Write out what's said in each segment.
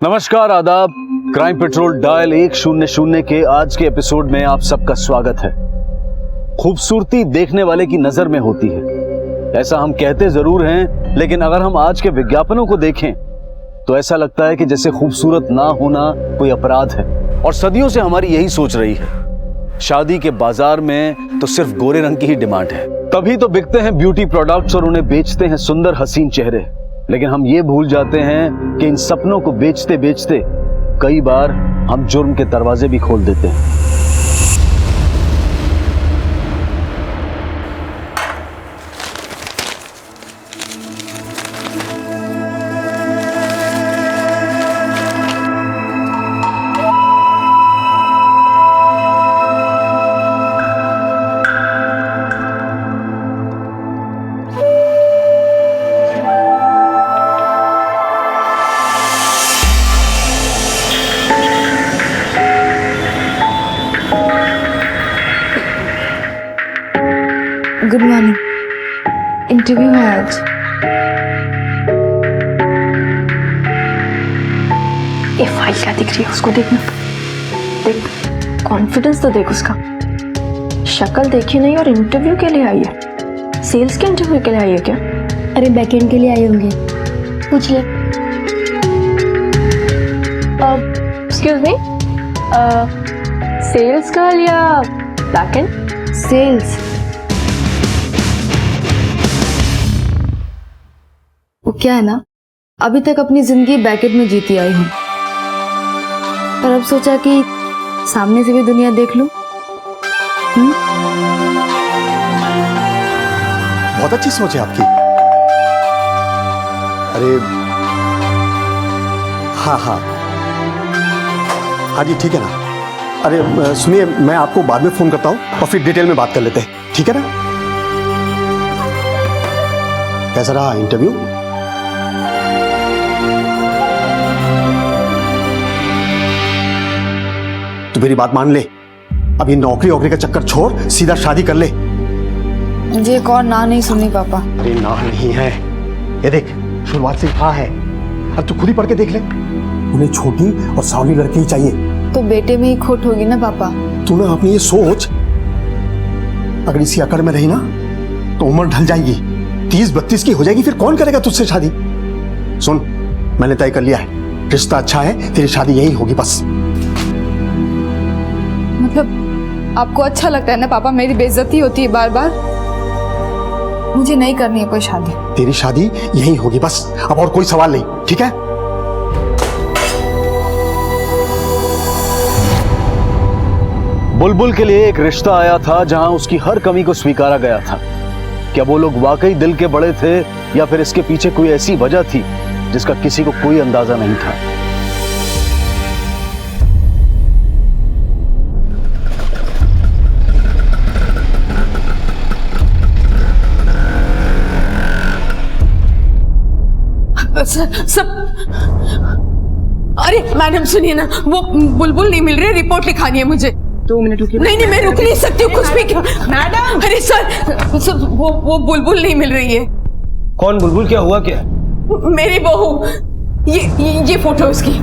नमस्कार, आदाब। Crime petrol dial 100 के आज के एपिसोड में आप सबका स्वागत है। खूबसूरती देखने वाले की नजर में होती है, ऐसा हम कहते जरूर हैं, लेकिन अगर हम आज के विज्ञापनों को देखें तो ऐसा लगता है कि जैसे खूबसूरत ना होना कोई अपराध है। और सदियों से हमारी यही सोच रही है। शादी के बाजार में तो सिर्फ गोरे रंग की ही डिमांड है, तभी तो बिकते हैं ब्यूटी प्रोडक्ट्स और उन्हें बेचते हैं सुंदर हसीन चेहरे। लेकिन हम ये भूल जाते हैं कि इन सपनों को बेचते बेचते कई बार हम जुर्म के दरवाजे भी खोल देते हैं। Good morning. इंटरव्यू है आज। ये फाइल क्या दिख रही है, उसको देखना। देख, कॉन्फिडेंस तो देख उसका। शक्ल देखी नहीं और इंटरव्यू के लिए आई है। सेल्स के इंटरव्यू के लिए आई है क्या? अरे बैकएंड के लिए आए होंगे, पूछ ले। एक्सक्यूज मी, सेल्स गर्ल या बैकएंड? सेल्स। वो क्या है ना, अभी तक अपनी जिंदगी बैकेट में जीती आई हूँ, पर अब सोचा कि सामने से भी दुनिया देख लूं। बहुत अच्छी सोच है आपकी। अरे हाँ हाँ हाँ जी, ठीक है ना। अरे सुनिए, मैं आपको बाद में फोन करता हूँ और फिर डिटेल में बात कर लेते हैं, ठीक है ना? कैसा रहा इंटरव्यू? तो मेरी बात मान ले, अब ये नौकरी वोकरी का चक्कर छोड़, सीधा शादी कर ले। मुझे एक और ना नहीं सुननी पापा। अरे ना नहीं है, ये देख शुरुआत से हाँ है। अब तू खुद ही पढ़ के देख ले। उन्हें छोटी और सावली लड़की ही चाहिए। तो बेटे में ही खोट होगी ना पापा। तू ना अपनी ये सोच, अगर इसी अकड़ में रही ना तो उम्र ढल जाएगी, 30-32 की हो जाएगी, फिर कौन करेगा तुझसे शादी? सुन, मैंने तय कर लिया है, रिश्ता अच्छा है, तेरी शादी यही होगी बस। मतलब आपको अच्छा लगता है ना पापा, मेरी बेइज्जती होती है बार बार? मुझे नहीं करनी है कोई शादी। तेरी शादी यही होगी बस, अब और कोई सवाल नहीं, ठीक है? बुलबुल के लिए एक रिश्ता आया था जहां उसकी हर कमी को स्वीकारा गया था। क्या वो लोग वाकई दिल के बड़े थे या फिर इसके पीछे कोई ऐसी वजह थी जिसका किसी को कोई अंदाजा नहीं था? सब अरे मैडम सुनिए ना, वो बुलबुल नहीं मिल रही, रिपोर्ट लिखानी है मुझे। 2 मिनट रुकिए। नहीं मैं रुक नहीं सकती हूँ, कुछ भी क्या मैडम। अरे सर, वो बुलबुल नहीं मिल रही है। कौन बुलबुल? क्या हुआ क्या? मेरी बहू, ये फोटो उसकी।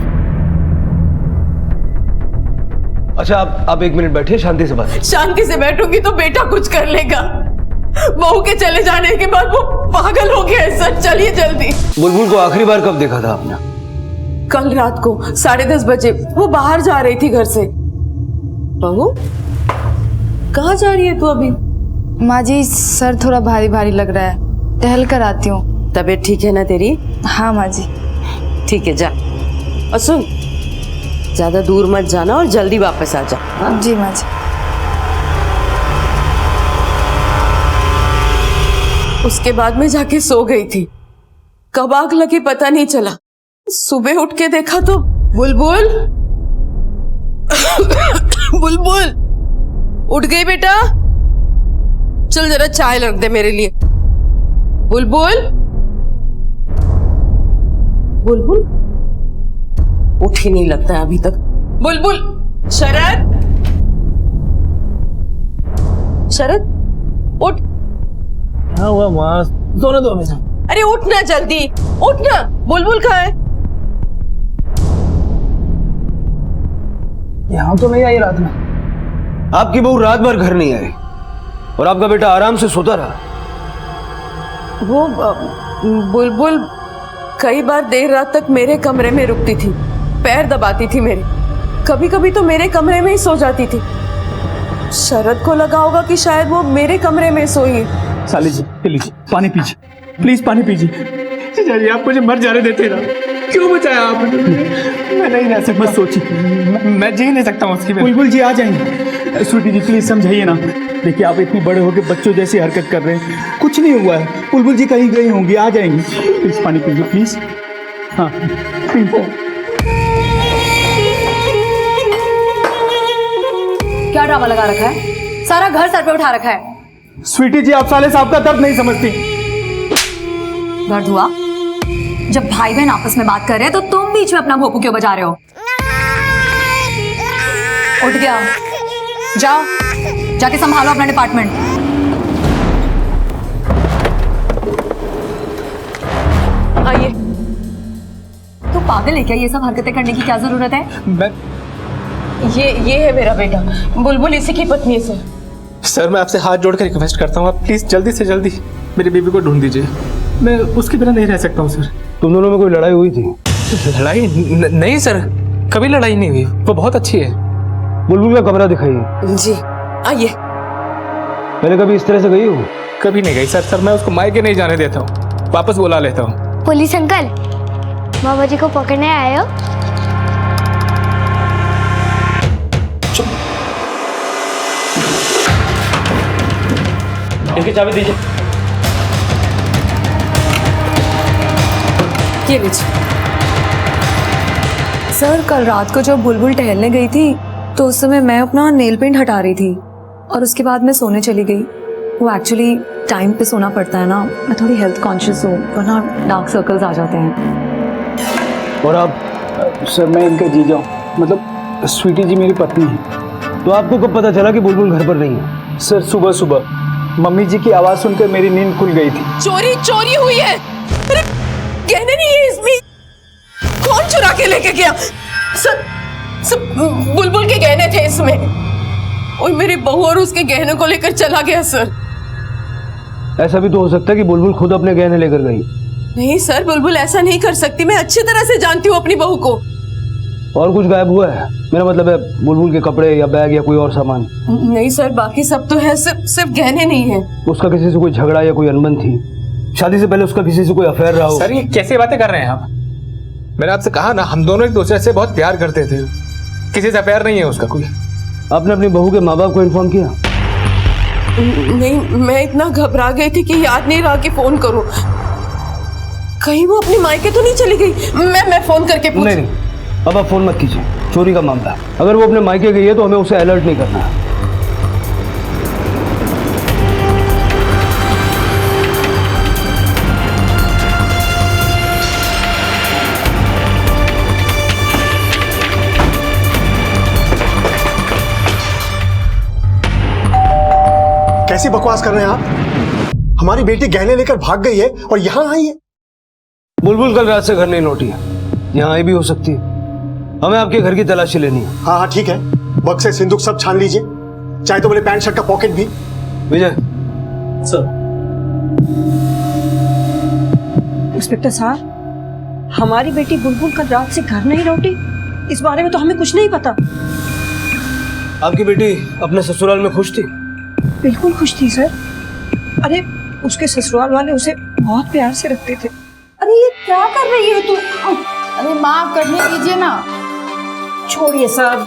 अच्छा आप 1 मिनट बैठिए, शांति से बात। शांति से बैठूंगी तो बेटा कुछ कर लेगा। बहू के चले जाने के बाद वो पागल हो गया है सर। चलिए जल्दी। बुलबुल को आखिरी बार कब देखा था आपने? कल रात को 10:30 बजे वो बाहर जा रही थी घर से। बहू कहाँ जा रही है तू अभी? माँ जी, सर थोड़ा भारी भारी लग रहा है, टहल कर आती हूँ। तबीयत ठीक है ना तेरी? हाँ माँ जी। ठीक है, जा। और सुन, ज्यादा दूर मत जाना और जल्दी वापस आ जा। हाँ? जी माँ जी। उसके बाद में जाके सो गई थी, कब आग लगी पता नहीं चला। सुबह उठ के देखा तो बुलबुल बुलबुल उठ गई। बेटा चल जरा चाय रख दे मेरे लिए। बुलबुल बुलबुल उठ ही नहीं लगता है अभी तक। बुलबुल, शरद उठ। क्या हुआ माँ? सोने दो हमें। अरे उठ ना, जल्दी उठ ना। बुलबुल कहाँ है? तो नहीं आई रात में। आपकी बहू रात भर घर नहीं आई और आपका बेटा आराम से सोता रहा। वो बुलबुल कई बार देर रात तक मेरे कमरे में रुकती थी, पैर दबाती थी मेरे, कभी कभी तो मेरे कमरे में ही सो जाती थी। शरद को लगा होगा कि शायद वो मेरे कमरे में सोई है। साली जी प्लीज पानी पीजिए, प्लीज पानी पीजिए। जीजा जी आप मुझे मर जाने देते ना, क्यों बचाया आपने? मैं नहीं रह सकता, मत सोचिए, मैं जी नहीं सकता उसकी। बुलबुल जी आ जाएंगे। स्वीटी जी प्लीज समझाइए ना, देखिए आप इतनी बड़े होकर बच्चों जैसी हरकत कर रहे हैं, कुछ नहीं हुआ है। बुलबुल जी कहीं गई होंगी, आ जाएंगी। प्लीज पानी पीजिए प्लीज। हाँ प्लीज। क्या ड्रामा लगा रखा है? सारा घर सर पे उठा रखा है। स्वीटी जी आप साले साहब का दर्द नहीं समझती। दर्द हुआ जब भाई बहन आपस में बात कर रहे हैं तो तुम बीच में अपना भोपू क्यों बजा रहे हो? उठ गया, जाओ जाके संभालो अपना डिपार्टमेंट। आइए। तो पागल है क्या? ये सब हरकतें करने की क्या जरूरत है? मैं ये है मेरा बेटा बुलबुल, इसी की पत्नी है सर। सर मैं आपसे हाथ जोड़कर रिक्वेस्ट करता हूँ, आप प्लीज जल्दी से जल्दी मेरी बेबी को ढूंढ दीजिए। मैं उसके बिना नहीं रह सकता हूँ सर। तुम दोनों में कोई लड़ाई हुई थी? लड़ाई नहीं सर, कभी लड़ाई नहीं हुई, वो बहुत अच्छी है। बुलबुल का कमरा दिखाइए। जी आइए। पहले कभी इस तरह से गई हो? कभी नहीं गई सर मैं उसको मायके नहीं जाने देता हूँ, वापस बुला लेता हूँ। पुलिस अंकल, मामा जी को पकड़ने आए हो? इसकी चाबी दीजिए। ये लीजिए। सर कल रात को जब बुलबुल टहलने गई थी तो उस समय मैं अपना नेल पेंट हटा रही थी और उसके बाद मैं सोने चली गई। वो एक्चुअली टाइम पे सोना पड़ता है ना, मैं थोड़ी हेल्थ कॉन्शियस हूँ, वरना डार्क सर्कल्स आ जाते हैं। और आप? सर मैं इनका जीजा हूँ, मतलब स्वीटी जी मेरी पत्नी है। तो आपको कब पता चला कि बुलबुल घर पर नहीं है? सर सुबह सुबह मम्मी जी की आवाज़ सुनकर मेरी नींद खुल गई थी। चोरी हुई है। अरे गहने नहीं है इसमें, कौन चुरा के लेके गया? सब बुलबुल के गहने थे इसमें, और मेरी बहू और उसके गहनों को लेकर चला गया सर। ऐसा भी तो हो सकता है कि बुलबुल खुद अपने गहने लेकर गई। नहीं सर, बुलबुल ऐसा नहीं कर सकती, मैं अच्छी तरह से जानती हूँ अपनी बहू को। और कुछ गायब हुआ है? मेरा मतलब है बुलबुल के कपड़े या बैग या कोई और सामान। नहीं सर, बाकी सब तो है, सिर्फ गहने नहीं है। उसका किसी से कोई झगड़ा या कोई अनबन थी? शादी से पहले उसका किसी से कोई अफेयर रहा हो? सर ये कैसी बातें कर रहे हैं आप? मैंने आपसे कहा ना, हम दोनों एक दूसरे से बहुत प्यार करते थे, किसी से अफेयर नहीं है उसका कोई। आपने अपनी बहू के माँ बाप को इन्फॉर्म किया? नहीं, मैं इतना घबरा गई थी कि याद नहीं रहा कि फोन करूं। कहीं वो अपनी मायके तो नहीं चली गई? मैं फोन करके पूछ। नहीं, अब आप फोन मत कीजिए, चोरी का मामला है। अगर वो अपने मायके गई है तो हमें उसे अलर्ट नहीं करना है। कैसी बकवास कर रहे हैं आप? हमारी बेटी गहने लेकर भाग गई है और यहाँ आई है। बुलबुल कल रात से घर नहीं लौटी है, यहाँ आई भी हो सकती है। हमें आपके घर की तलाशी लेनी है। हाँ हाँ ठीक है, बक्से सिंदूक सब छान लीजिए, चाहे तो बोले पैंट शर्ट का पॉकेट भी। विजय। सर। इंस्पेक्टर साहब, हमारी बेटी बुलबुल कल रात से घर नहीं लौटी, इस बारे में तो हमें कुछ नहीं पता। आपकी बेटी अपने ससुराल में खुश थी? बिल्कुल खुश थी सर। अरे उसके ससुराल वाले उसे बहुत प्यार से रखते थे। अरे ये क्या कर रही है तू? अरे माँ करने दीजिए ना। छोड़िए सर,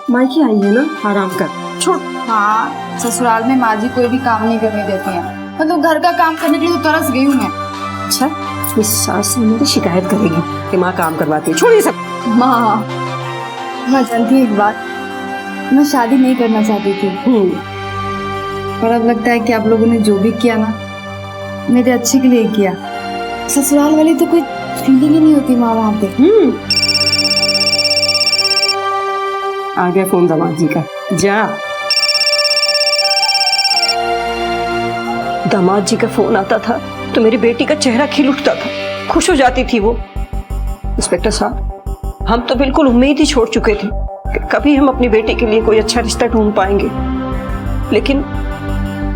मायके आई है ना, आराम कर, छोड़। हाँ, ससुराल में माँ जी कोई भी काम नहीं करने देती हैं, मतलब घर का काम करने के लिए तो तरस गई हूँ मैं। अच्छा, इस सास से मेरी शिकायत करेगी कि माँ काम करवाती है। छोड़िए सब। माँ, मैं जानती हूँ एक बात, मैं शादी नहीं करना चाहती थी, पर अब लगता है कि आप लोगों ने जो भी किया ना, मेरे अच्छे के लिए किया। ससुराल वाली तो कोई फीलिंग ही नहीं होती माँ वहाँ पे। आ गया फोन दामाद जी का, जा। दामाद जी का फोन आता था तो मेरी बेटी का चेहरा खिल उठता था, खुश हो जाती थी वो। इंस्पेक्टर साहब, हम तो बिल्कुल उम्मीद ही छोड़ चुके थे कि कभी हम अपनी बेटी के लिए कोई अच्छा रिश्ता ढूंढ पाएंगे, लेकिन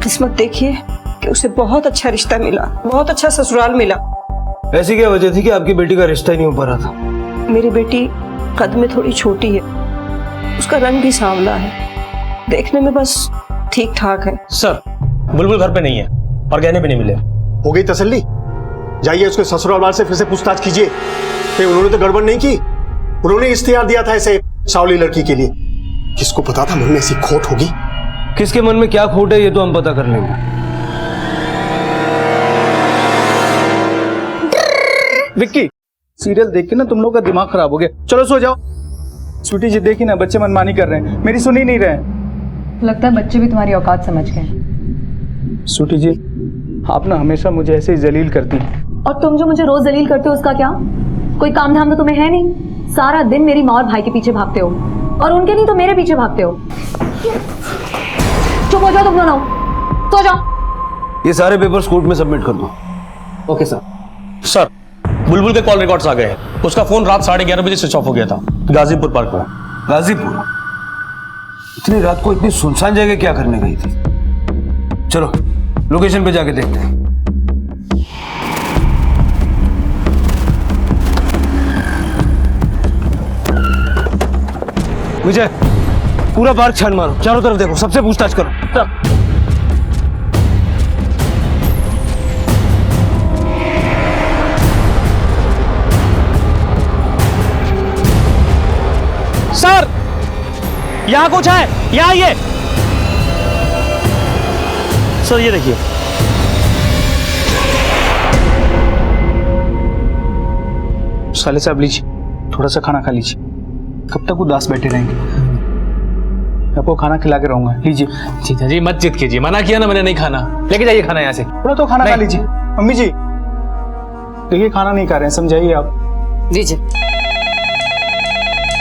किस्मत देखिए कि उसे बहुत अच्छा रिश्ता मिला, बहुत अच्छा ससुराल मिला। ऐसी क्या वजह थी कि आपकी बेटी का रिश्ता ही नहीं हो पा रहा था? मेरी बेटी कद में थोड़ी छोटी है, उसका रंग भी सांवला है, देखने में बस ठीक ठाक है। सर, बुलबुल घर पे नहीं है और गहने भी नहीं मिले। हो गई तसल्ली? जाइए उसके ससुराल वाले से फिर से पूछताछ कीजिए कि उन्होंने तो गड़बड़ नहीं की, उन्होंने इख्तियार दिया था ऐसे सावली लड़की के लिए। किसको पता था मन में ऐसी खोट होगी? किसके मन में क्या खोट है ये तो हम पता कर लेंगे। विक्की, सीरियल देख के ना तुम लोग का दिमाग खराब हो गया। चलो सो जाओ। स्वीटी जी देखी ना, बच्चे मनमानी कर रहे हैं, मेरी सुन ही नहीं रहे। लगता है बच्चे भी तुम्हारी औकात समझ गए। स्वीटी जी, आप ना हमेशा मुझे ऐसे ही जलील करती हैं। और तुम जो मुझे रोज जलील करते हो उसका क्या? कोई काम धाम तो तुम्हें है नहीं, सारा दिन मेरी माँ और भाई के पीछे भागते हो, और उनके नहीं तो मेरे पीछे भागते हो। चुप हो जाओ तुम दोनों, सो जाओ। ये सारे पेपर्स कोर्ट में सबमिट कर दो। Okay sir. सर, बुलबुल के कॉल रिकॉर्ड्स आ गए हैं। उसका फोन रात 11:30 बजे स्विच ऑफ हो गया था, गाजीपुर पार्क में। गाजीपुर? इतनी रात को इतनी सुनसान जगह क्या करने गई थी? चलो लोकेशन पे जाके देखते हैं। विजय, पूरा पार्क छान मारो, चारों तरफ देखो, सबसे पूछताछ करो। सर, यहां कुछ है, यहां आइए। सर ये देखिए। साले साहब लीजिए, थोड़ा सा खाना खा लीजिए। कब तक उदास बैठे रहेंगे? आपको खाना खिला के रहूंगा, लीजिए। जीजा जी मत जिद कीजिए, मना किया ना मैंने नहीं खाना। लेके जाइए खाना यहाँ से। थोड़ा तो खाना खा लीजिए। मम्मी जी देखिए, खाना नहीं खा रहे हैं, समझाइए आप। दीजिए,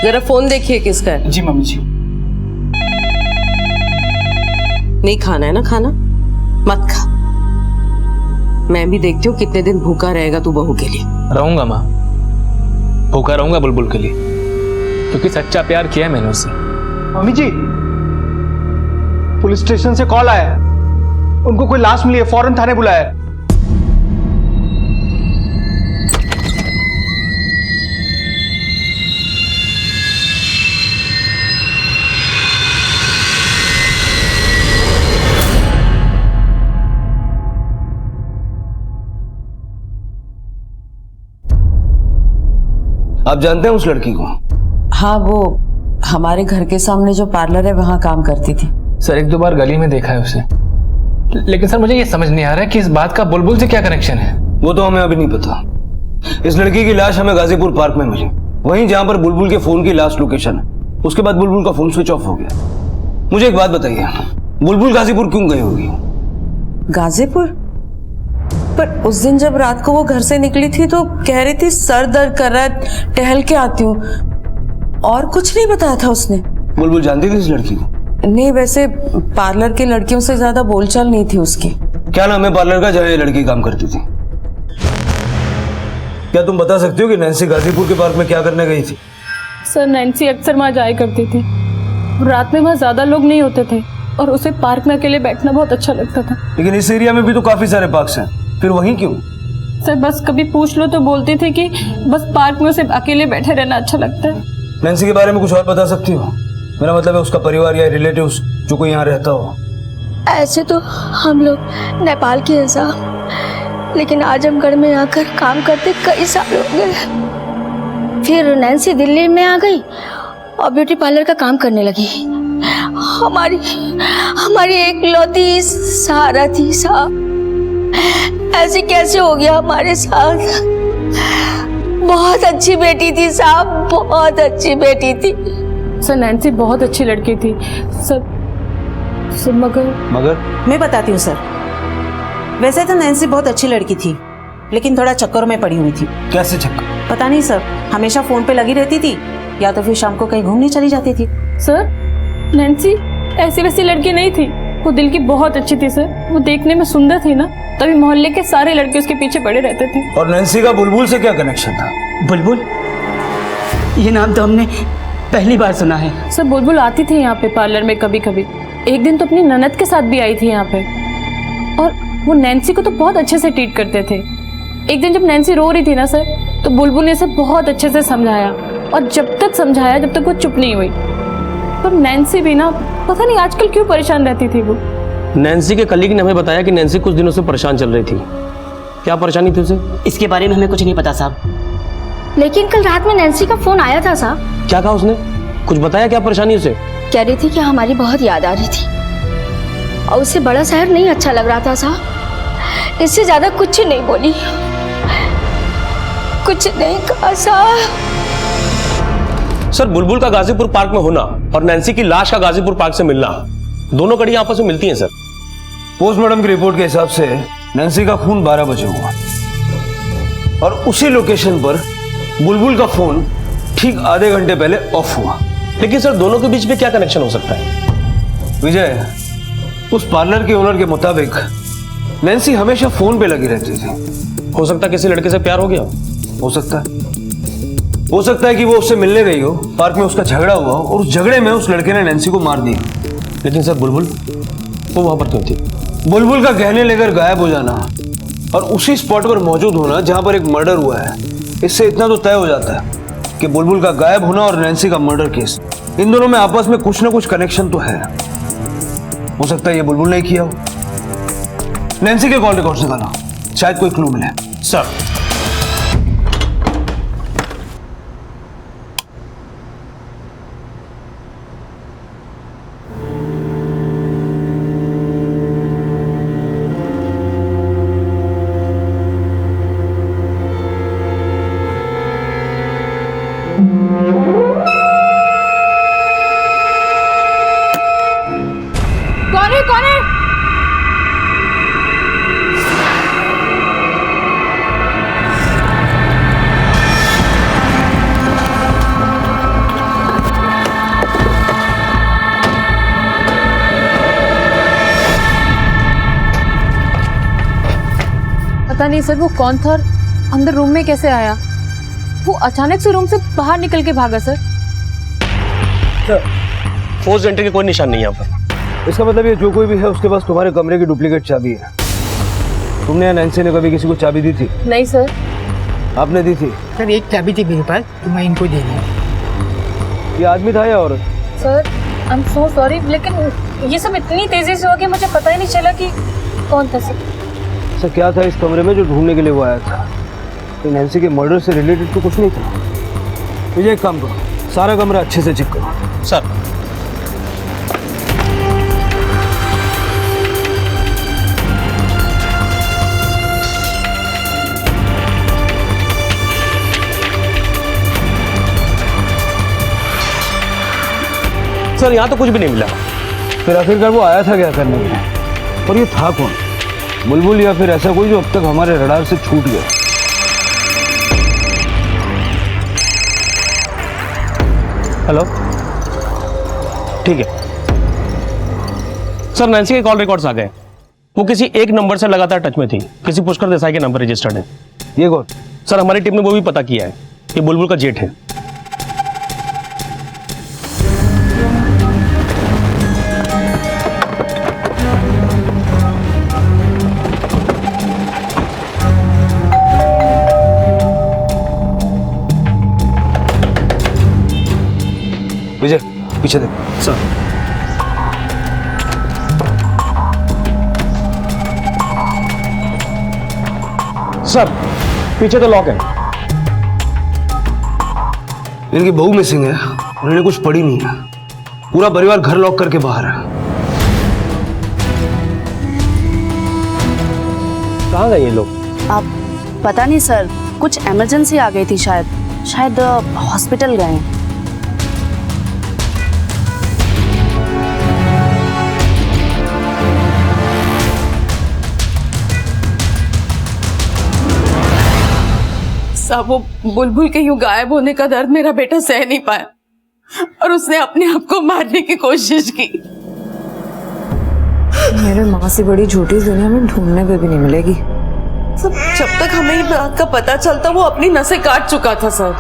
जरा फोन देखिए किसका है। जी मम्मी जी। नहीं खाना है ना खाना, मत खा। मैं भी देखती हूँ कितने दिन भूखा रहेगा तू बहू के लिए। रहूंगा माँ, भूखा रहूंगा बुलबुल के लिए, क्योंकि सच्चा प्यार किया है मैंने उससे। मम्मी जी, पुलिस स्टेशन से कॉल आया है, उनको कोई लाश मिली है, फौरन थाने बुलाया है। आप जानते हैं उस लड़की को? हाँ, वो हमारे घर के सामने जो पार्लर है वहां काम करती थी। सर, 1-2 बार गली में देखा है उसे, लेकिन सर मुझे ये समझ नहीं आ रहा है कि इस बात का बुलबुल से क्या कनेक्शन है। वो तो हमें अभी नहीं पता। इस लड़की की लाश हमें गाजीपुर पार्क में मिली, वहीं जहां पर बुलबुल के फोन की लास्ट लोकेशन है। उसके बाद बुलबुल का फोन स्विच ऑफ हो गया। मुझे एक बात बताइए, बुलबुल गाजीपुर क्यों गई होगी? गाजीपुर? पर उस दिन जब रात को वो घर से निकली थी तो कह रही थी सर दर्द कर रहा है, टहल के आती हूँ, और कुछ नहीं बताया था उसने। बुलबुल जानती थी इस लड़की को? नहीं, वैसे पार्लर की लड़कियों से ज्यादा बोलचाल नहीं थी उसकी। क्या नाम है पार्लर का जहाँ ये लड़की काम करती थी? क्या तुम बता सकती हो कि नैन्सी गाजीपुर के पार्क में क्या करने गई थी? सर, नैन्सी अक्सर वहाँ जाया करती थी, रात में वहाँ ज्यादा लोग नहीं होते थे और उसे पार्क में अकेले बैठना बहुत अच्छा लगता था। लेकिन इस एरिया में भी तो काफी सारे पार्क्स हैं, फिर वहीं क्यों? सर, बस कभी पूछ लो तो बोलती थी कि बस पार्क में उसे अकेले बैठे रहना अच्छा लगता है। नैन्सी के बारे में कुछ और बता सकती हो? मेरा मतलब है उसका परिवार या रिलेटिव्स जो कोई यहाँ रहता हो। ऐसे तो हम लोग नेपाल के हैं साहब, लेकिन आजमगढ़ में आकर काम करते कई साल हो गए। फिर नैन्सी दिल्ली में आ गई और ब्यूटी पार्लर का काम करने लगी। हमारी एकलौती सहारा थी साहब, ऐसे कैसे हो गया हमारे साथ? बहुत अच्छी बेटी थी साहब, बहुत अच्छी बेटी थी। सर, नैन्सी बहुत अच्छी लड़की थी सर, मगर मैं बताती हूँ सर। वैसे तो नैन्सी बहुत अच्छी लड़की थी, लेकिन थोड़ा चक्करों में पड़ी हुई थी। कैसे चक्कर? पता नहीं सर, हमेशा फोन पे लगी रहती थी, या तो फिर शाम को कहीं घूमने चली जाती थी। सर, नैन्सी ऐसी वैसी लड़की नहीं थी, वो दिल की बहुत अच्छी थी सर। वो देखने में सुंदर थी ना, तभी मोहल्ले के सारे लड़के उसके पीछे पड़े रहते थे। और नैन्सी का बुलबुल से क्या कनेक्शन था? बुलबुल, ये नाम तो हमने पहली बार सुना है। सर बुलबुल आती थी यहाँ पे पार्लर में कभी कभी, एक दिन तो अपनी ननद के साथ भी आई थी यहाँ पे, और वो नैन्सी को तो बहुत अच्छे से ट्रीट करते थे। एक दिन जब नैन्सी रो रही थी ना सर, तो बुलबुल ने इसे बहुत अच्छे से समझाया, और जब तक समझाया जब तक वो चुप नहीं हुई। पर नैन्सी भी ना पता नहीं आजकल क्यों परेशान रहती थी वो। नैन्सी के कलीग ने हमें बताया कि नैन्सी कुछ दिनों से परेशान चल रही थी। क्या परेशानी थी उसे? इसके बारे में हमें कुछ नहीं पता साहब। लेकिन कल रात में नैन्सी का फोन आया था साहब। क्या कहा उसने? कुछ बताया क्या परेशानी उसे? कह रही थी कि हमारी बहुत याद आ रही थी और उसे बड़ा शहर नहीं अच्छा लग रहा था साहब। इससे ज्यादा कुछ नहीं बोली, कुछ नहीं कहा साहब। सर बुलबुल का गाजीपुर पार्क में होना और नैन्सी की लाश का गाजीपुर पार्क से मिलना, दोनों कड़ी आपस में मिलती हैं सर। पोस्टमार्टम की रिपोर्ट के हिसाब से नैन्सी का खून 12 बजे हुआ और उसी लोकेशन पर बुलबुल का फोन ठीक आधे घंटे पहले ऑफ हुआ। लेकिन सर दोनों के बीच में क्या कनेक्शन हो सकता है? विजय, उस पार्लर के ओनर के मुताबिक नैन्सी हमेशा फोन पे लगी रहती थी। हो सकता है किसी लड़के से प्यार हो गया हो सकता है कि वो उससे मिलने गई हो, पार्क में उसका झगड़ा हुआ हो और उस झगड़े में उस लड़के ने नैन्सी को मार दिया। लेकिन सर बुलबुल वो वहां पर क्यों थी? बुलबुल का गहने लेकर गायब हो जाना और उसी स्पॉट पर मौजूद होना जहां पर एक मर्डर हुआ है, इससे इतना तो तय हो जाता है कि बुलबुल का गायब होना और नैन्सी का मर्डर केस, इन दोनों में आपस में कुछ ना कुछ कनेक्शन तो है। हो सकता है ये बुलबुल ने किया हो। नैन्सी के कॉल रिकॉर्ड निकालो, शायद कोई क्लू मिले। सर कौन है? पता नहीं सर वो कौन था, अंदर रूम में कैसे आया? वो अचानक से रूम से बाहर निकल के भागा सर। फोर्स एंट्री के कोई निशान नहीं है यहाँ पर। इसका मतलब ये जो कोई भी है उसके पास तुम्हारे कमरे की डुप्लीकेट चाबी है। तुमने या नैन्सी ने कभी किसी को चाबी दी थी? नहीं सर। आपने दी थी? सर एक चाबी थी मेरे पास, तो मैं इनको दे दिया। ये आदमी था या औरत? Sir I am so sorry, लेकिन ये सब इतनी तेजी से हो गया मुझे पता ही नहीं चला कि कौन था सर। सर क्या था इस कमरे में जो ढूंढने के लिए वो आया था? तो नैन्सी के मर्डर से रिलेटेड तो कुछ नहीं था। मुझे एक काम करो, सारा कमरा अच्छे से चेक करो। सर सर यहाँ तो कुछ भी नहीं मिला। फिर आखिरकार वो आया था क्या करने के लिए? और ये था कौन? बुलबुल या फिर ऐसा कोई जो अब तक हमारे रडार से छूट गया? हेलो, ठीक है सर। नैन्सी के कॉल रिकॉर्ड्स आ गए। वो किसी एक नंबर से लगातार टच में थी, किसी पुष्कर देसाई के नंबर रजिस्टर्ड है। ये कौन? सर हमारी टीम ने वो भी पता किया है, ये बुलबुल का जेठ है। विजय पीछे देख। सर सर पीछे तो लॉक है। इनकी बहू मिसिंग है और इन्हें कुछ पड़ी नहीं है। पूरा परिवार घर लॉक करके बाहर है। कहाँ गए ये लोग? आप पता नहीं सर, कुछ इमरजेंसी आ गई थी शायद हॉस्पिटल गए। साहब वो बुलबुल के यूं गायब होने का दर्द मेरा बेटा सह नहीं पाया और उसने अपने आप को मारने की कोशिश की। मेरे माँ से बड़ी झूठी दुनिया में ढूंढने पे भी नहीं मिलेगी। सब जब तक हमें ये बात का पता चलता वो अपनी नसें काट चुका था सर।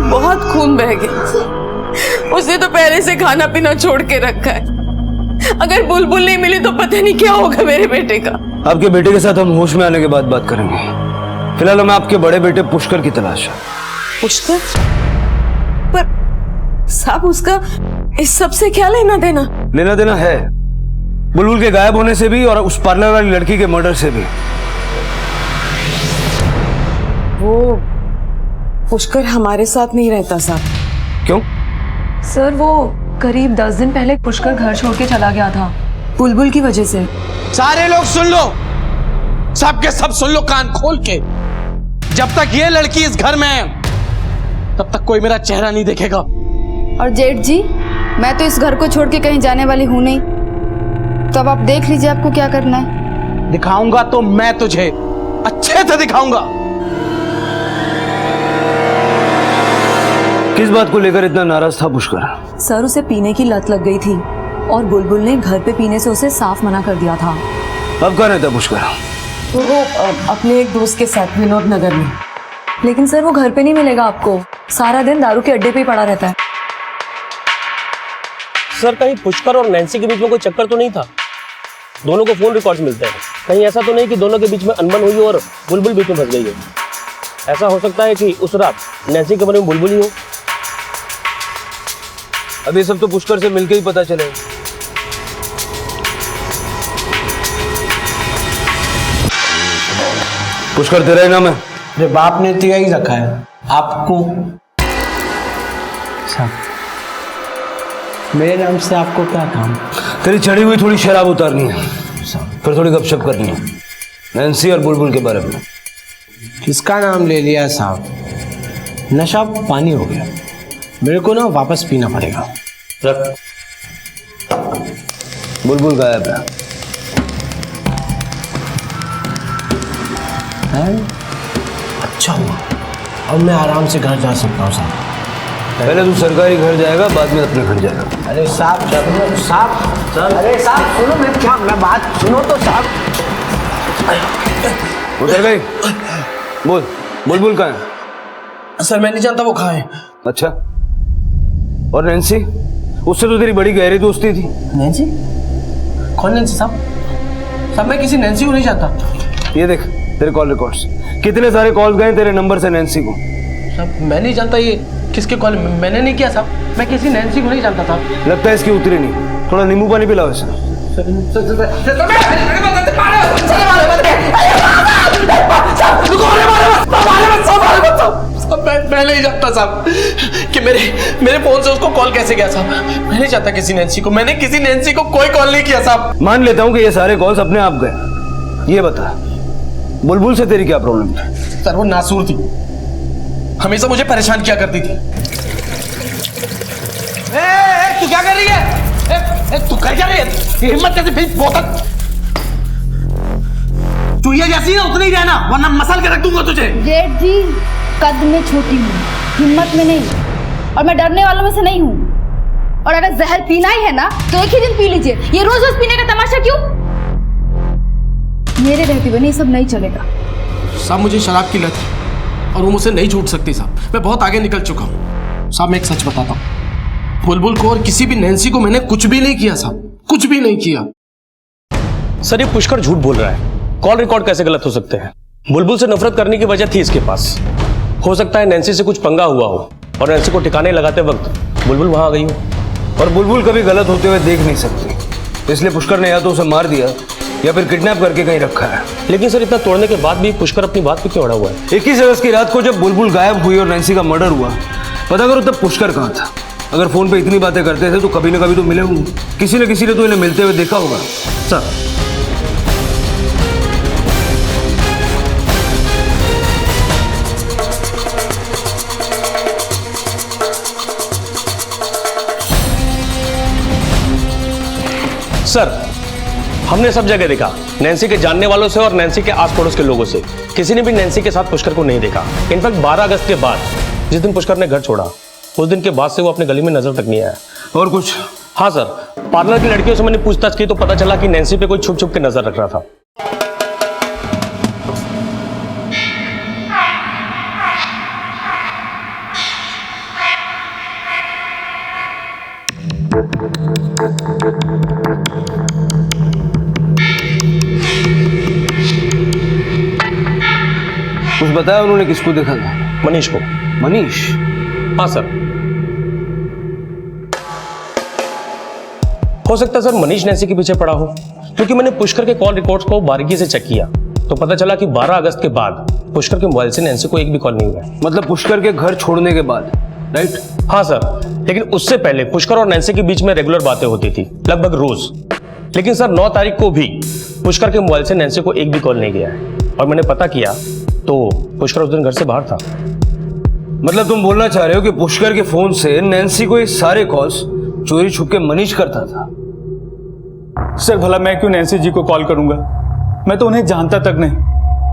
बहुत खून बह गया। उसने तो पहले से खाना पीना छोड़ के रखा है। अगर बुलबुल नहीं मिली तो पता नहीं क्या होगा मेरे बेटे का। आपके बेटे के साथ हम होश में आने के बाद बात करेंगे। फिलहाल हमें आपके बड़े बेटे पुष्कर की तलाश है। पुष्कर? पर साहब उसका इस सब से क्या लेना देना? लेना देना है, बुलबुल के गायब होने से भी और उस पार्लर वाली लड़की के मर्डर से भी। वो पुष्कर हमारे साथ नहीं रहता साहब। क्यों? सर वो करीब 10 दिन पहले पुष्कर घर छोड़ के चला गया था बुलबुल की वजह से। सारे लोग सुन लो, सबके सब सुन लो कान खोल के। जब तक ये लड़की इस घर में है तब तक कोई मेरा चेहरा नहीं देखेगा। और जेठ जी, मैं तो इस घर को छोड़ के कहीं जाने वाली हूं नहीं, तो अब आप देख लीजिए आपको क्या करना है। दिखाऊंगा तो मैं तुझे अच्छे से दिखाऊंगा। किस बात को लेकर इतना नाराज था पुष्कर? सर उसे पीने की लत लग गई थी और बुलबुल ने घर पे पीने से उसे साफ मना कर दिया था। अब कहाँ रहता पुष्कर? तो वो अपने एक दोस्त के साथ विनोद नगर में। लेकिन सर वो घर पे नहीं मिलेगा आपको, सारा दिन दारू के अड्डे पे ही पड़ा रहता है। सर कहीं पुष्कर और नैन्सी के बीच में कोई चक्कर तो नहीं था? दोनों को फोन रिकॉर्ड्स मिलते हैं, कहीं ऐसा तो नहीं कि दोनों के बीच में अनबन हुई और बुलबुल बीच में फंस गई है? ऐसा हो सकता है कि उस रात नैन्सी के कमरे में बुलबुल ही हो। अब ये सब तो पुष्कर से मिलकर ही पता चलेगा। पुष्कर तेरा ही नाम है? मेरे बाप ने तो यही रखा है। आपको मेरे नाम से आपको क्या काम? तेरी चढ़ी हुई थोड़ी शराब उतारनी है, फिर थोड़ी गपशप करनी है नैन्सी और बुलबुल के बारे में। किसका नाम ले लिया साहब? नशा पानी हो गया, मेरे को ना वापस पीना पड़ेगा। रख। बुलबुल गायब है। अच्छा हुआ, अब मैं आराम से घर जा सकता हूँ साहब। पहले तू सरकारी घर जाएगा, बाद में अपने घर जाएगा। अरे साहब साहब, अरे साहब सुनो, मैं बात सुनो तो साहब। उतर गई? बोल, बुलबुल कहाँ है? सर मैं नहीं जानता वो कहाँ है। अच्छा, और नैन्सी? उससे तो तेरी बड़ी गहरी दोस्ती थी। नैन्सी? कौन नैन्सी साहब? साहब मैं किसी नैन्सी को नहीं जानता। ये देख तेरे कॉल रिकॉर्ड्स, कितने सारे कॉल्स गए तेरे नंबर से नैन्सी को। साहब मैं नहीं जानता ये किसके कॉल, मैंने नहीं किया साहब, मैं किसी नैन्सी को नहीं जानता साहब। लगता है इसकी उतरी नहीं, थोड़ा नींबू पानी पिलाओ इसे। मैं नहीं जानता साहब कि मेरे फोन से उसको कॉल कैसे गया साहब। मैं नहीं जानता किसी नैन्सी को, मैंने किसी नैन्सी को कोई कॉल नहीं किया साहब। मान लेता हूँ कि ये सारे कॉल्स अपने आप गए। ये बता, बुलबुल से तेरी क्या प्रॉब्लम थी? सर वो नासूर थी, हमेशा मुझे परेशान किया करती थी। तू क्या कर रही है? तू कर क्या रही है? हिम्मत कैसे फिर बोतल चुहिया जैसी है उतनी ही रहना, वरना मसल के रख दूंगा तुझे। जेठ जी, कद में छोटी हूँ, हिम्मत में नहीं, और मैं डरने वालों में से नहीं हूँ। और अगर जहर पीना ही है ना तो एक ही दिन पी लीजिए, ये रोज रोज पीने का तमाशा क्यों? मेरे रहते हुए नहीं, सब नहीं चलेगा। साहब मुझे शराब की लत है और वो मुझसे नहीं छूट सकती साहब, मैं बहुत आगे निकल चुका हूँ। साहब मैं एक सच बताता हूँ, बुलबुल को और किसी भी नैन्सी को मैंने कुछ भी नहीं किया साहब, कुछ भी नहीं किया। सर ये पुष्कर झूठ बोल रहा है, कॉल रिकॉर्ड कैसे गलत हो सकते हैं? बुलबुल से नफरत करने की वजह थी इसके पास। हो सकता है नैन्सी से कुछ पंगा हुआ हो और नैन्सी को ठिकाने लगाते वक्त बुलबुल वहां आ गई हो। और बुलबुल कभी गलत होते हुए देख नहीं सकती, इसलिए पुष्कर ने या तो उसे मार दिया या फिर किडनैप करके कहीं रखा है। लेकिन सर इतना तोड़ने के बाद भी पुष्कर अपनी बात पे क्यों अड़ा हुआ है? 21 अगस्त की रात को जब बुलबुल गायब हुई और नैन्सी का मर्डर हुआ, पता करो तब पुष्कर कहाँ था। अगर फोन पे इतनी बातें करते थे तो कभी ना कभी तो मिले होंगे, किसी न किसी ने तो इन्हें मिलते हुए देखा होगा। सर सर हमने सब जगह देखा, नैन्सी के जानने वालों से और नैन्सी के आस पड़ोस के लोगों से, किसी ने भी नैन्सी के साथ पुष्कर को नहीं देखा। इनफैक्ट 12 अगस्त के बाद जिस दिन पुष्कर ने घर छोड़ा, उस दिन के बाद से वो अपने गली में नजर तक नहीं आया। और कुछ? हाँ सर, पार्लर की लड़कियों से मैंने पूछताछ की तो पता चला कि नैन्सी पे कोई छुप छुप के नजर रख रहा था। कुछ बताया उन्होंने किसको देखा था? मनीष को। मनीष? हाँ सर। हो सकता है सर मनीष नैन्सी के पीछे पड़ा हो, क्योंकि मैंने पुष्कर के कॉल रिकॉर्ड्स को बारीकी से चेक किया तो पता चला कि 12 अगस्त के बाद पुष्कर के मोबाइल से नैन्सी को एक भी कॉल नहीं हुआ है। मतलब पुष्कर के घर छोड़ने के बाद, राइट? हाँ सर, लेकिन उससे पहले पुष्कर और नैन्सी के बीच में रेगुलर बातें होती थी, लगभग रोज। लेकिन सर 9 तारीख को भी पुष्कर के मोबाइल से नैन्सी को एक भी कॉल नहीं गया है, और मैंने पता किया तो पुष्कर उस दिन घर से बाहर था। मतलब तुम बोलना चाह रहे हो कि पुष्कर के फोन से नैन्सी को ये सारे कॉल्स चोरी छुप के मनीष करता था? सर भला मैं क्यों नैन्सी जी को कॉल करूंगा? मैं तो उन्हें जानता तक नहीं।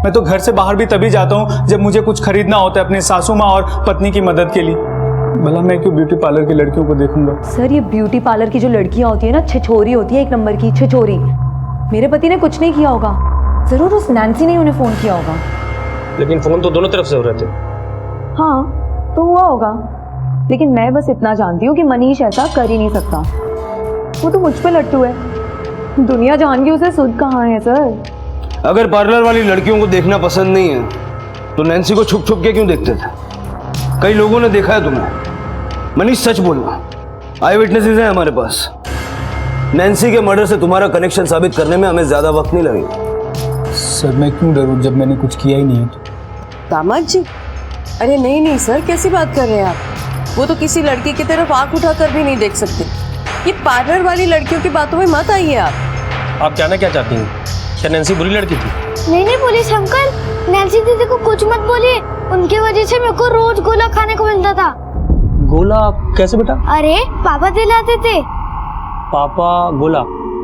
मैं तो घर से बाहर भी तभी जाता हूँ जब मुझे कुछ खरीदना होता है अपनी सासू माँ और पत्नी की मदद के लिए। भला मैं क्यों ब्यूटी पार्लर की लड़कियों को देखूंगा? सर ये ब्यूटी पार्लर की जो लड़कियां होती है ना, छिछोरी होती है, एक नंबर की छिछोरी। मेरे पति ने कुछ नहीं किया होगा, जरूर उस नैन्सी ने उन्हें फोन किया होगा। लेकिन फोन तो दोनों तरफ से हो रहे थे। हाँ तो हुआ होगा, लेकिन मैं बस इतना जानती हूँ कि मनीष ऐसा कर ही नहीं सकता। वो तो मुझ पे लट्टू है, दुनिया जान के उसे सुध कहाँ है सर। अगर पार्लर वाली लड़कियों को देखना पसंद नहीं है तो नैन्सी को छुप छुप के क्यों देखते थे? कई लोगों ने देखा है तुम्हें। मनीष सच बोलना, आई विटनेसेस हैं हमारे पास। नैन्सी के मर्डर से तुम्हारा कनेक्शन साबित करने में हमें ज्यादा वक्त नहीं लगेगा। सर मैं क्यों डरूं जब मैंने कुछ किया ही नहीं है? दामाद जी, अरे नहीं नहीं सर, कैसी बात कर रहे हैं आप? वो तो किसी लड़की की तरफ आंख उठाकर भी नहीं देख सकते। ये पार्लर वाली लड़कियों की बातों में मत आइए आप जानना क्या चाहती हैं? क्या नैन्सी बुरी लड़की थी? नहीं नहीं पुलिस अंकल, नैन्सी दीदी को कुछ मत बोलिए, उनकी वजह से मेरे को रोज गोला खाने को मिलता था। गोला कैसे बेटा? अरे पापा दिलाते थे। पापा गोला?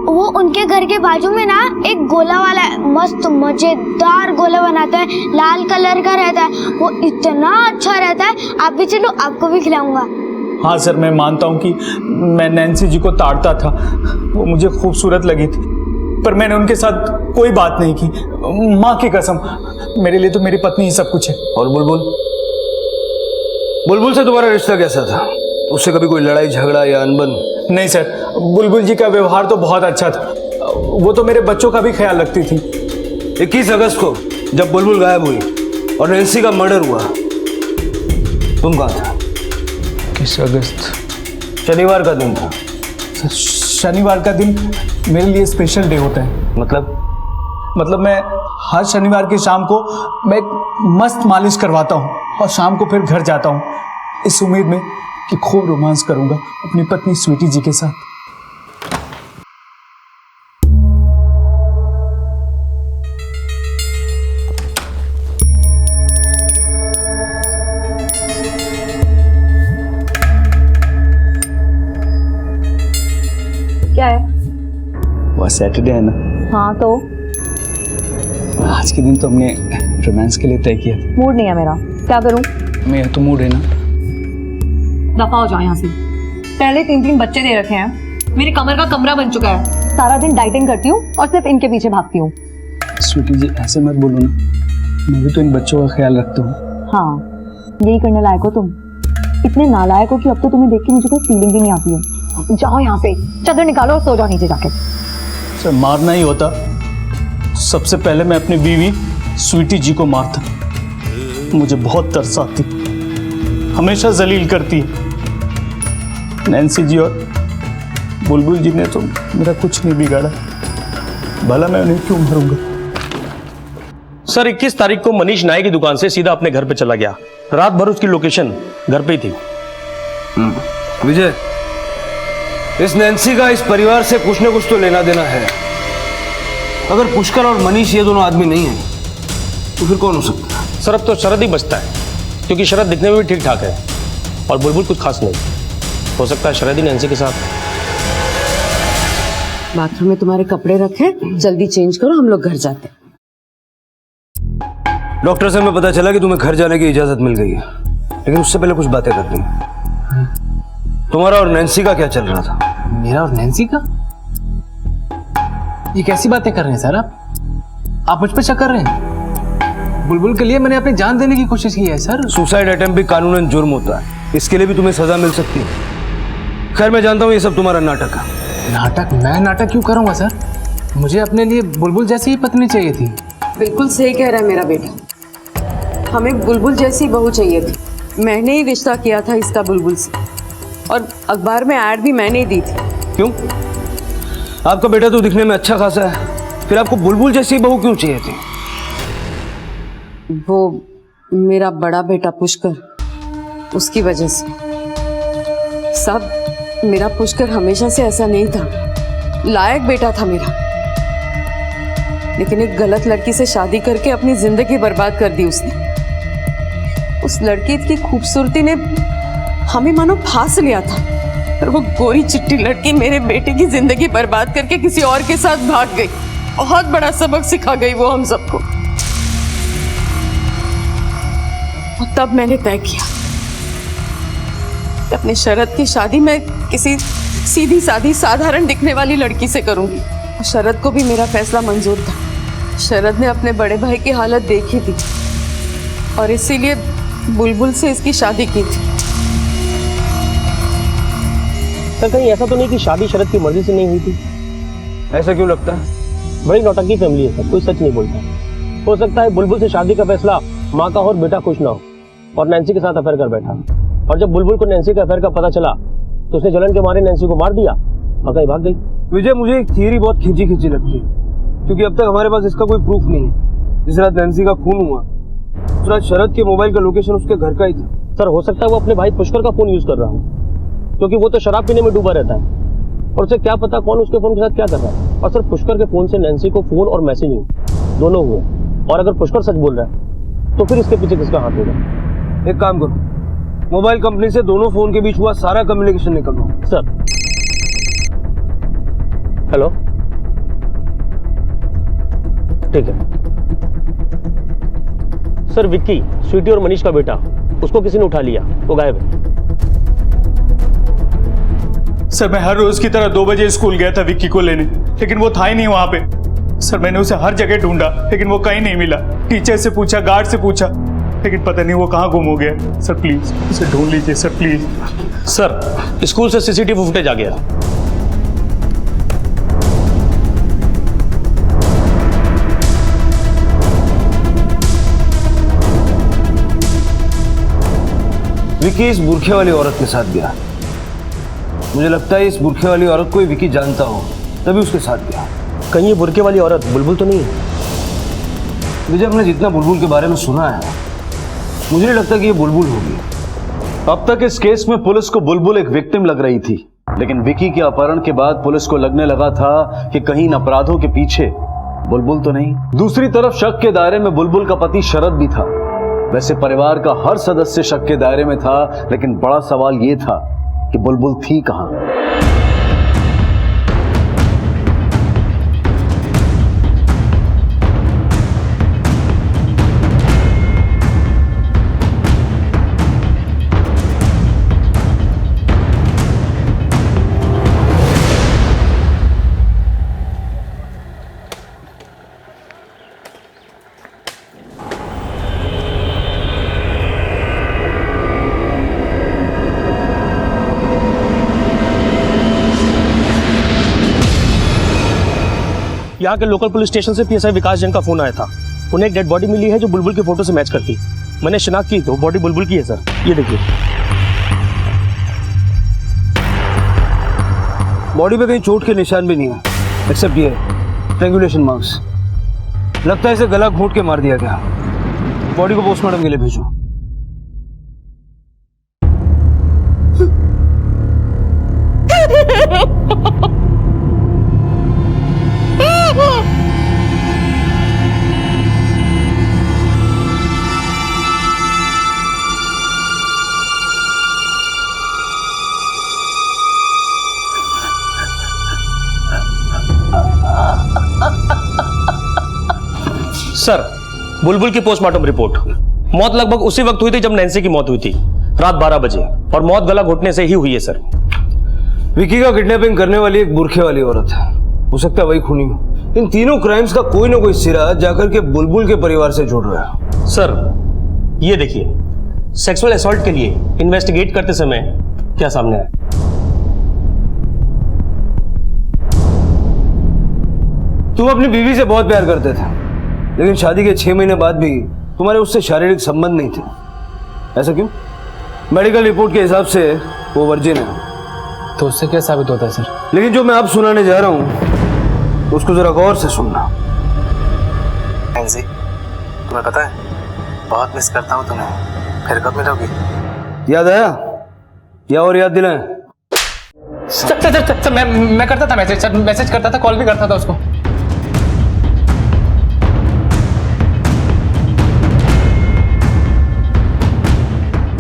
वो उनके घर के बाजू में ना एक गोला वाला है, मस्त मजेदार गोला बनाता है, लाल कलर का रहता है, वो इतना अच्छा रहता है। आप भी चलो, आपको भी खिलाऊंगा। हाँ सर मैं मानता हूँ कि मैं नैन्सी जी को ताड़ता था, वो मुझे खूबसूरत लगी थी, पर मैंने उनके साथ कोई बात नहीं की। माँ की कसम, मेरे लिए तो मेरी पत्नी ही सब कुछ है। और बुलबुल? बुलबुल से तुम्हारा रिश्ता कैसा था? उससे कभी कोई लड़ाई झगड़ा या अनबन? नहीं सर, बुलबुल जी का व्यवहार तो बहुत अच्छा था, वो तो मेरे बच्चों का भी ख्याल रखती थी। 21 अगस्त को जब बुलबुल गायब हुई और नैन्सी का मर्डर हुआ, तुम कहाँ थे? 21 अगस्त शनिवार का दिन था। शनिवार का दिन मेरे लिए स्पेशल डे होता है। मतलब मैं हर शनिवार की शाम को मैं एक मस्त मालिश करवाता हूँ और शाम को फिर घर जाता हूँ इस उम्मीद में कि खूब रोमांस करूंगा अपनी पत्नी स्वीटी जी के साथ। क्या है? वह सैटरडे है ना? हाँ तो आज के दिन तो हमने रोमांस के लिए तय किया था। मूड नहीं है मेरा, क्या करूं? मेरा तो मूड है ना। दफा हो जाओ यहाँ से। पहले 3 बच्चे दे रखे हैं, मेरी कमर का कमरा बन चुका है, सारा दिन डाइटिंग करती हूँ और सिर्फ इनके पीछे भागती हूँ। स्वीटी जी ऐसे मत बोलो ना, मैं भी तो इन बच्चों का ख्याल रखता हूँ। हाँ यही करने लायक हो तुम, इतने नालायक हो कि अब तो तुम्हें देख के मुझे कोई फीलिंग भी नहीं आती है। जाओ यहाँ से, चादर निकालो और सो जाओ नीचे जाके। सर मारना ही होता सबसे पहले मैं अपनी बीवी स्वीटी जी को मारता। मुझे बहुत तरस आती, हमेशा जलील करती है। नैन्सी जी और बुलबुल जी ने तो मेरा कुछ नहीं बिगाड़ा, भला मैं उन्हें क्यों मारूंगा? सर 21 तारीख को मनीष नाई की दुकान से सीधा अपने घर पे चला गया, रात भर उसकी लोकेशन घर पे ही थी। विजय, इस नैन्सी का इस परिवार से कुछ न कुछ तो लेना देना है। अगर पुष्कर और मनीष ये दोनों आदमी नहीं है तो फिर कौन हो सकता है? सर अब तो शरद ही बचता है, क्योंकि शरद दिखने में भी ठीक ठाक है और बुलबुल कुछ खास नहीं। हो सकता है शरद ही नैन्सी के साथ। बाथरूम में तुम्हारे कपड़े रखे, जल्दी चेंज करो, हम लोग घर जाते हैं। डॉक्टर से हमें पता चला कि तुम्हें घर जाने की इजाजत मिल गई है, लेकिन उससे पहले कुछ बातें करनी है। तुम्हारा और नैन्सी का क्या चल रहा था? मेरा और नैन्सी का? ये कैसी बातें कर रहे हैं सर आप मुझ पे शक कर रहे हैं? बुलबुल के लिए मैंने अपनी जान देने की कोशिश की है सर। सुसाइड अटेम्प्ट भी कानूनन जुर्म होता है, इसके लिए भी तुम्हें सजा मिल सकती है। खैर मैं जानता हूँ ये सब तुम्हारा नाटक है। नाटक? मैं नाटक क्यों करूंगा सर? मुझे अपने लिए बुलबुल जैसी ही पत्नी चाहिए थी। बिल्कुल सही कह रहा है मेरा बेटा, हमें बुलबुल जैसी बहू चाहिए थी। मैंने ही रिश्ता किया था इसका बुलबुल से, और अखबार में ऐड भी मैंने ही दी थी। क्यों? आपका बेटा तो दिखने में अच्छा खासा है, फिर आपको बुलबुल जैसी बहू क्यों चाहिए थी? वो मेरा बड़ा बेटा पुष्कर, उसकी वजह से। सब मेरा पुष्कर हमेशा से ऐसा नहीं था, लायक बेटा था मेरा, लेकिन एक गलत लड़की से शादी करके अपनी जिंदगी बर्बाद कर दी उसने। उस लड़की की खूबसूरती ने हमें मानो फांस लिया था, और वो गोरी चिट्टी लड़की मेरे बेटे की जिंदगी बर्बाद करके किसी और के साथ भाग गई। बहुत बड़ा सबक सिखा गई वो हम सबको। और तब मैंने तय किया कि अपने शरद की शादी मैं किसी सीधी सादी साधारण दिखने वाली लड़की से करूंगी। शरद को भी मेरा फैसला मंजूर था। शरद ने अपने बड़े भाई की हालत देखी थी और इसीलिए बुलबुल से इसकी शादी की थी। सर कहीं ऐसा तो नहीं कि शादी शरद की मर्जी से नहीं हुई थी? ऐसा क्यों लगता है? बड़ी नौटंकी फैमिली है सर, कोई सच नहीं बोलता। हो सकता है बुलबुल से शादी का फैसला माँ का और बेटा खुश ना हो और नैन्सी के साथ अफेयर कर बैठा, और जब बुलबुल को नैन्सी के अफेयर का पता चला तो उसने जलन के मारे नैन्सी को मार दिया और कहीं भाग गई। विजय, मुझे एक थियरी बहुत खींची खींची लगती है, क्योंकि अब तक हमारे पास इसका कोई प्रूफ नहीं है। जिस रात नैन्सी का खून हुआ उस रात शरद के मोबाइल का लोकेशन उसके घर का ही था। सर हो सकता है वो अपने भाई पुष्कर का फोन यूज कर रहा हो, क्योंकि वो तो शराब पीने में डूबा रहता है और उसे क्या पता कौन उसके फोन के साथ क्या कर रहा है। और सर पुष्कर के फोन से नैन्सी को फोन और मैसेजिंग दोनों हुए, और अगर पुष्कर सच बोल रहा है तो फिर इसके पीछे किसका हाथ होगा? एक काम करो, मोबाइल कंपनी से दोनों फोन के बीच हुआ सारा कम्युनिकेशन निकल लो। सर हेलो, ठीक है सर। विक्की, स्वीटी और मनीष का बेटा, उसको किसी ने उठा लिया, वो गायब है। सर मैं हर रोज की तरह 2 बजे स्कूल गया था विक्की को लेने, लेकिन वो था ही नहीं वहां पे। सर मैंने उसे हर जगह ढूंढा लेकिन वो कहीं नहीं मिला। टीचर से पूछा, गार्ड से पूछा, लेकिन पता नहीं वो कहाँ गुम हो गया। सर प्लीज उसे ढूंढ लीजिए सर, प्लीज। सर स्कूल से सीसीटीवी फुटेज आ गया। विकी इस बुरखे वाली औरत के साथ गया। मुझे लगता है इस बुरखे वाली औरत को विकी जानता हो, तभी उसके साथ गया। कहीं ये बुरखे वाली औरत बुलबुल तो नहीं है? विजय, हमने जितना बुलबुल के बारे में सुना है, मुझे नहीं लगता कि ये बुलबुल होगी। अब तक इस केस में पुलिस को बुलबुल एक विक्टिम लग रही थी, लेकिन विकी के अपहरण के बाद पुलिस को लगने लगा था कि कहीं इन अपराधों के पीछे बुलबुल तो नहीं। दूसरी तरफ शक के दायरे में बुलबुल का पति शरद भी था। वैसे परिवार का हर सदस्य शक के दायरे में था, लेकिन बड़ा सवाल यह था कि बुलबुल थी कहां। यहाँ के लोकल पुलिस स्टेशन से पीएसआई विकास जैन का फोन आया था। उन्हें एक डेड बॉडी मिली है जो बुलबुल की फोटो से मैच करती। मैंने शिनाख्त की तो बॉडी बुलबुल की है सर, ये देखिए। बॉडी पे कहीं चोट के निशान भी नहीं है, एक्सेप्ट ये स्ट्रैंगुलेशन मार्क्स। लगता है इसे गला घोंट के मार दिया गया। बॉडी को पोस्टमार्टम के लिए भेजो। सर बुलबुल की पोस्टमार्टम रिपोर्ट। मौत लगभग उसी वक्त हुई थी जब नैन्सी की मौत हुई थी, रात 12 बजे, और मौत गला घोटने से ही हुई है सर। विकी का किडनैपिंग करने वाली एक बुरखे वाली औरत है, हो सकता है वही खूनी हो। इन तीनों क्राइम्स का कोई ना कोई सिरा जाकर के बुलबुल के परिवार से जुड़ रहा है। सर ये देखिए, सेक्सुअल असॉल्ट के लिए इन्वेस्टिगेट करते समय क्या सामने आया। तुम अपनी बीवी से बहुत प्यार करते थे, लेकिन शादी के 6 महीने बाद भी तुम्हारे उससे शारीरिक संबंध नहीं थे। ऐसा क्यों? मेडिकल रिपोर्ट के हिसाब से वो वर्जिन है। तो उससे क्या साबित होता है सर? लेकिन जो मैं अब सुनाने जा रहा हूँ उसको जरा गौर से सुनना। नैन्सी, तुम्हें पता है बहुत मिस करता हूँ तुम्हें। फिर कब मिलोगी? याद आया या और याद दिलाएं? सर मैं करता था मैसेज, सर मैसेज करता था, कॉल भी करता था उसको।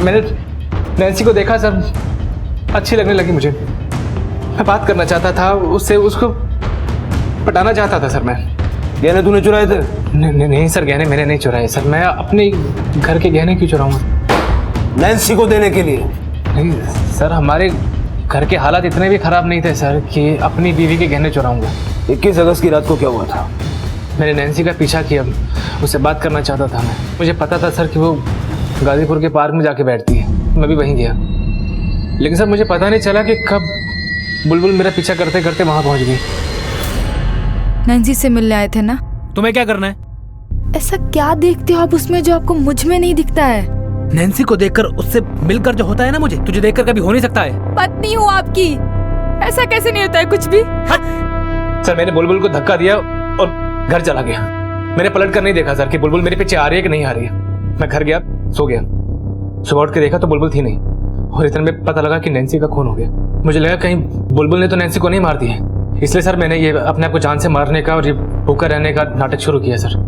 मैंने नैन्सी को देखा सर, अच्छी लगने लगी मुझे। मैं बात करना चाहता था उससे, उसको पटाना चाहता था सर। मैं गहने तूने चुराए थे? नहीं सर, गहने मैंने नहीं चुराए सर। मैं अपने घर के गहने क्यों चुराऊंगा? नैन्सी को देने के लिए? नहीं सर, हमारे घर के हालात इतने भी खराब नहीं थे सर कि अपनी बीवी के गहने चुराऊंगा। 21 अगस्त की रात को क्या हुआ था? मैंने नैन्सी का पीछा किया, उससे बात करना चाहता था मैं। मुझे पता था सर कि वो गाजीपुर के पार्क में जाके बैठती है, मैं भी वहीं गया। लेकिन सर मुझे पता नहीं चला कि कब बुलबुल मेरा पीछा करते करते वहां पहुंच गई। नैन्सी से मिलने आए थे ना? तुम्हें क्या करना है? ऐसा क्या देखते हो आप उसमें जो आपको मुझ में नहीं दिखता है? नैन्सी को देखकर, उससे मिलकर जो होता है ना, मुझे तुझे देखकर कभी हो नहीं सकता है। पत्नी हूँ आपकी, ऐसा कैसे नहीं होता है कुछ भी? सर मैंने बुलबुल को धक्का दिया और घर चला गया। मैंने पलट कर नहीं देखा सर कि बुलबुल मेरे पीछे आ रही है कि नहीं आ रही है। मैं घर गया, सो गया। सुबह उठ के देखा तो बुलबुल थी नहीं, और इतने में पता लगा कि नैन्सी का खून हो गया। मुझे लगा कहीं बुलबुल ने तो नैन्सी को नहीं मार दिया, इसलिए सर मैंने ये अपने आप को जान से मारने का और ये भूखा रहने का नाटक शुरू किया सर।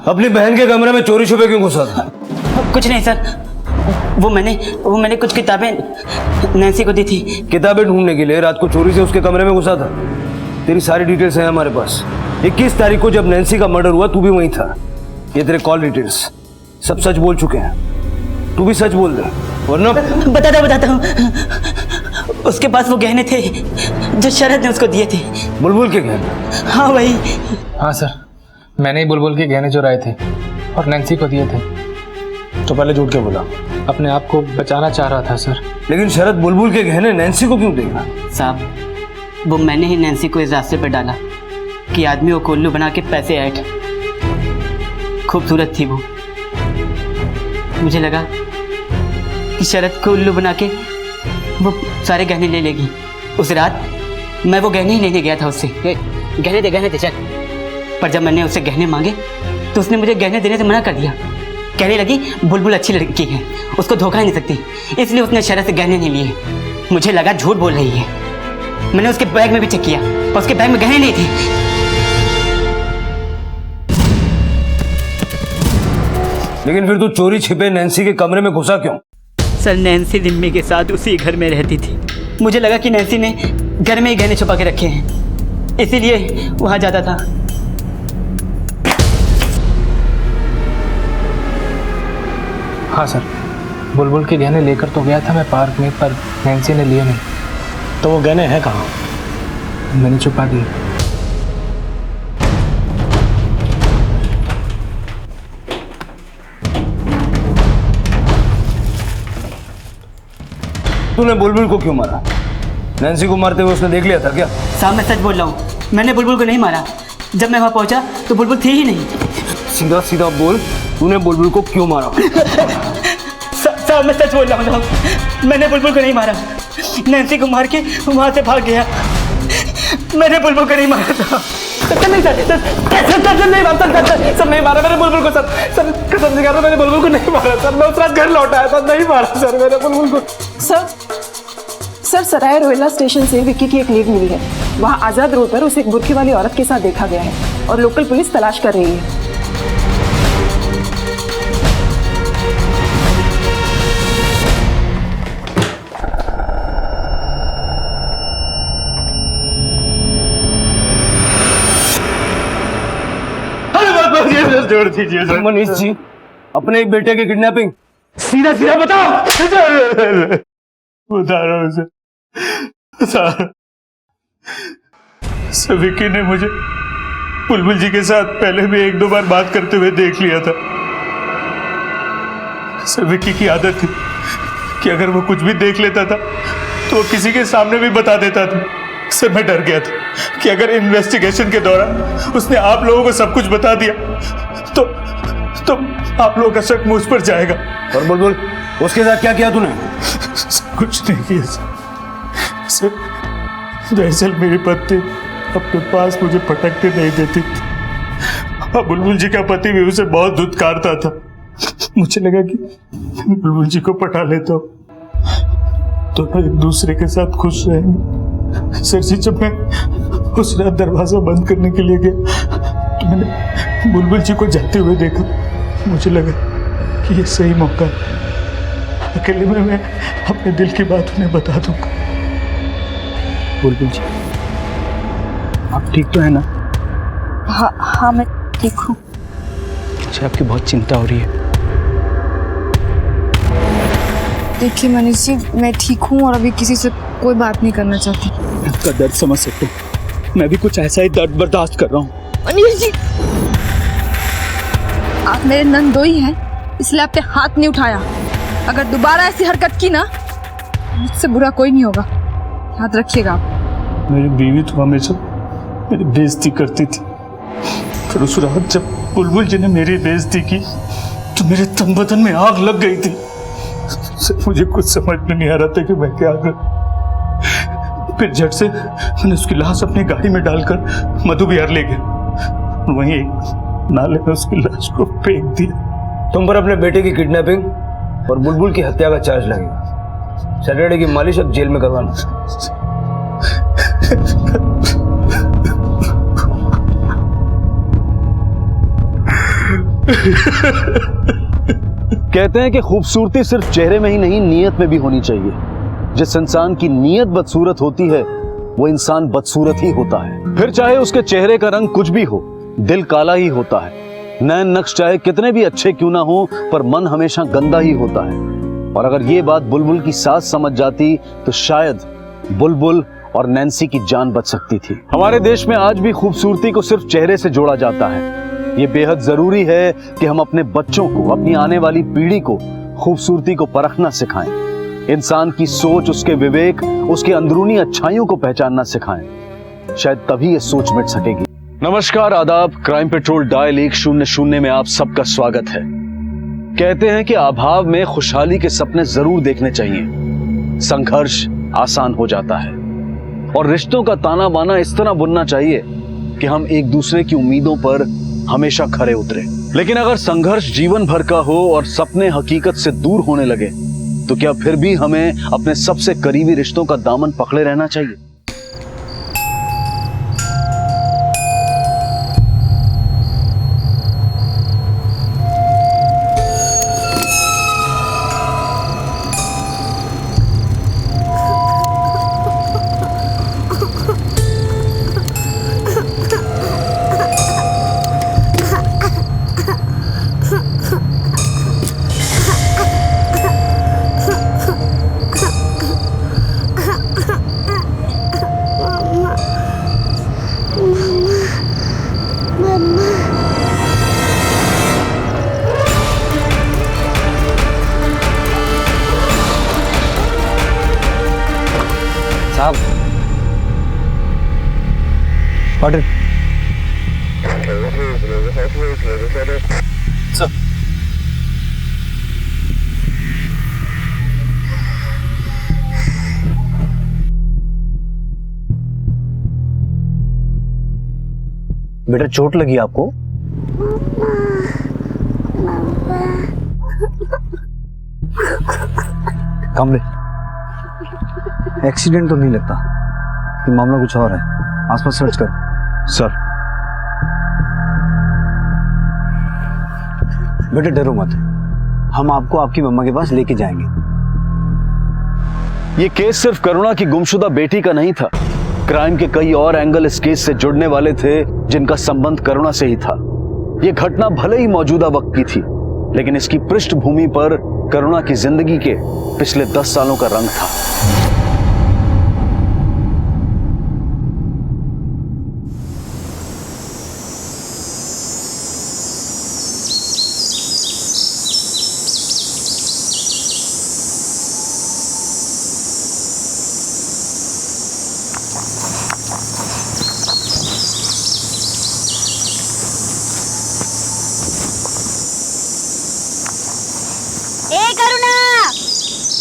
अपनी बहन के कमरे में चोरी छुपे क्यों घुसा था? कुछ नहीं सर, वो मैंने कुछ किताबें नैन्सी को दी थी। किताबें ढूंढने के लिए रात को चोरी से उसके कमरे में घुसा था? तेरी सारी डिटेल्स हैं हमारे पास। 21 तारीख को जब नैन्सी का मर्डर हुआ तू भी वहीं था। ये तेरे कॉल डिटेल्स सब सच बोल चुके हैं। तू भी सच बोल दे वरना। बताता हूँ। उसके पास वो गहने थे जो शरद ने उसको दिए थे। बुलबुल के गहने? हाँ वही। हाँ सर, मैंने ही बुलबुल के गहने चुराए थे और नैन्सी को दिए थे। तो पहले झूठ क्यों बोला? अपने आप को बचाना चाह रहा था सर। लेकिन शरद बुलबुल के गहने नैन्सी को क्यों देगा? साहब, वो मैंने ही नैन्सी को इस रास्ते पर डाला कि आदमी को कोल्लू बना के पैसे ऐड। खूबसूरत थी वो, मुझे लगा कि शरद को उल्लू बना के वो सारे गहने ले लेगी। उस रात मैं वो गहने ही लेने गया था उससे। गहने दे चल। पर जब मैंने उससे गहने मांगे तो उसने मुझे गहने देने से मना कर दिया। कहने लगी बुलबुल अच्छी लड़की है, उसको धोखा नहीं सकती, इसलिए उसने शरद से गहने नहीं लिए। मुझे लगा झूठ बोल रही है। मैंने उसके बैग में भी चेक किया और उसके बैग में गहने नहीं थे। लेकिन फिर तू चोरी छिपे नैन्सी के कमरे में घुसा क्यों? सर, नैन्सी दिम्मी के साथ उसी घर में रहती थी। मुझे लगा कि नैन्सी ने घर में ही गहने छुपा के रखे हैं, इसीलिए वहां जाता था। हाँ सर, बुलबुल के गहने लेकर तो गया था मैं पार्क में, पर नैन्सी ने लिए नहीं। तो वो गहने हैं कहाँ? मैंने छुपा दिए। तूने बुलबुल को क्यों मारा? नैन्सी को मारते हुए उसने देख लिया था क्या? साहब, मैं सच बोल रहा हूँ, मैंने बुलबुल को नहीं मारा। जब मैं वहां पहुंचा तो बुलबुल थी ही नहीं। सीधा सीधा बोल, तूने बुलबुल को क्यों मारा? साहब, मैं सच बोल रहा हूँ, मैंने बुलबुल को नहीं मारा। नैन्सी को मार के वहां से भाग गया। मैंने बुलबुल को नहीं मारा था सर, नहीं सर, नहीं मारा सर, नहीं मारा मैंने बुलबुल को सर, कसम से कह रहा हूं मैंने बुलबुल को नहीं मारा सर, मैं उस रात घर लौट आया था, नहीं मारा सर मैंने बुलबुल को। सर सराय रोहिला स्टेशन से विक्की की एक लीड मिली है। वहाँ आजाद रोड पर उसे एक बुर्के वाली औरत के साथ देखा गया है और लोकल पुलिस तलाश कर रही है। जोड़ दीजिए सर। मनीष जी, अपने एक बेटे की किडनैपिंग सीधा सीधा बताओ। बता रहा हूँ सर, विक्की ने मुझे बुलबुल जी के साथ पहले भी 1-2 बार बात करते हुए देख लिया था सर। विक्की की आदत थी कि अगर वो कुछ भी देख लेता था तो वो किसी के सामने भी बता देता था सर। मैं डर गया था कि अगर इन्वेस्टिगेशन के दौरान उसने आप लोगों को सब कुछ बता दिया तो आप लोगों का शक मुझ पर जाएगा। और बुलबुल, उसके साथ क्या किया तूने? कुछ नहीं किया सर। दरअसल मेरी पत्नी अपने पास मुझे पटकने नहीं देती थी और बुलबुल जी का पति भी उसे बहुत धुतकारता था। मुझे लगा कि बुलबुल जी को पटा लेता हूँ तो एक दूसरे के साथ खुश रहेंगे। सर जी, जब मैं उस रात दरवाजा बंद करने के लिए गया तो मैंने बुलबुल जी को जाते हुए देखा। मुझे लगा कि ये सही मौका है, अकेले में मैं अपने दिल की बात उन्हें बता दूंगा। बुलबुल जी, आप ठीक तो है ना? हाँ मैं ठीक हूँ। मुझे आपकी बहुत चिंता हो रही है। देखिए मनीष जी, मैं ठीक हूँ और अभी किसी से कोई बात नहीं करना चाहती। आपका दर्द समझ सकता हूँ, मैं भी कुछ ऐसा ही दर्द बर्दाश्त कर रहा हूँ। मनीष जी, आप मेरे नंदोई हैं, इसलिए आपने हाथ नहीं उठाया। अगर दोबारा ऐसी हरकत की ना, मुझसे बुरा कोई नहीं होगा, याद रखिएगा आप। मेरी बीवी तो हमेशा मेरी बेइज्जती करती थी, फिर उस रात जब बुलबुल जी ने मेरी बेइज्जती की तो मेरे तन बदन में आग लग गई थी। मुझे कुछ समझ में नहीं आ रहा था कि मैं क्या करूं। फिर झट से मैंने उसकी लाश अपनी गाड़ी में डालकर मधु विहार ले गया, वहीं एक नाले में उसकी लाश को फेंक दिया। तुम पर अपने बेटे की किडनैपिंग और बुलबुल की हत्या का चार्ज लगेगा। सैटरडे की मालिश अब जेल में करवाना। कहते हैं कि खूबसूरती सिर्फ चेहरे में ही नहीं, नीयत में भी होनी चाहिए। जिस इंसान की नीयत बदसूरत होती है वो इंसान बदसूरत ही होता है। फिर चाहे उसके चेहरे का रंग कुछ भी हो, दिल काला ही होता है। नैन नक्श चाहे कितने भी अच्छे क्यों ना हो, पर मन हमेशा गंदा ही होता है। और अगर ये बात बुलबुल की सास समझ जाती तो शायद बुलबुल और नैन्सी की जान बच सकती थी। हमारे देश में आज भी खूबसूरती को सिर्फ चेहरे से जोड़ा जाता है। ये बेहद जरूरी है कि हम अपने बच्चों को, अपनी आने वाली पीढ़ी को खूबसूरती को परखना सिखाएं। इंसान की सोच, उसके विवेक, उसके अंदरूनी अच्छाइयों को पहचानना सिखाएं। शायद तभी ये सोच मिट सकेगी। नमस्कार, आदाब। क्राइम पेट्रोल डायल 100 में आप सबका स्वागत है। कहते हैं कि अभाव में खुशहाली के सपने जरूर देखने चाहिए। संघर्ष आसान हो जाता है और रिश्तों का ताना बाना इस तरह बुनना चाहिए कि हम एक दूसरे की उम्मीदों पर हमेशा खरे उतरे। लेकिन अगर संघर्ष जीवन भर का हो और सपने हकीकत से दूर होने लगे तो क्या फिर भी हमें अपने सबसे करीबी रिश्तों का दामन पकड़े रहना चाहिए? Pardon. Sir. बेटा चोट लगी आपको? कमले, एक्सीडेंट तो नहीं लगता, ये मामला कुछ और है। आसपास सर्च करो। सर। बेटा डरो मत, हम आपको आपकी मम्मा के पास लेके जाएंगे। ये केस सिर्फ करुणा की गुमशुदा बेटी का नहीं था। क्राइम के कई और एंगल इस केस से जुड़ने वाले थे जिनका संबंध करुणा से ही था। ये घटना भले ही मौजूदा वक्त की थी, लेकिन इसकी पृष्ठभूमि पर करुणा की जिंदगी के पिछले 10 सालों का रंग था।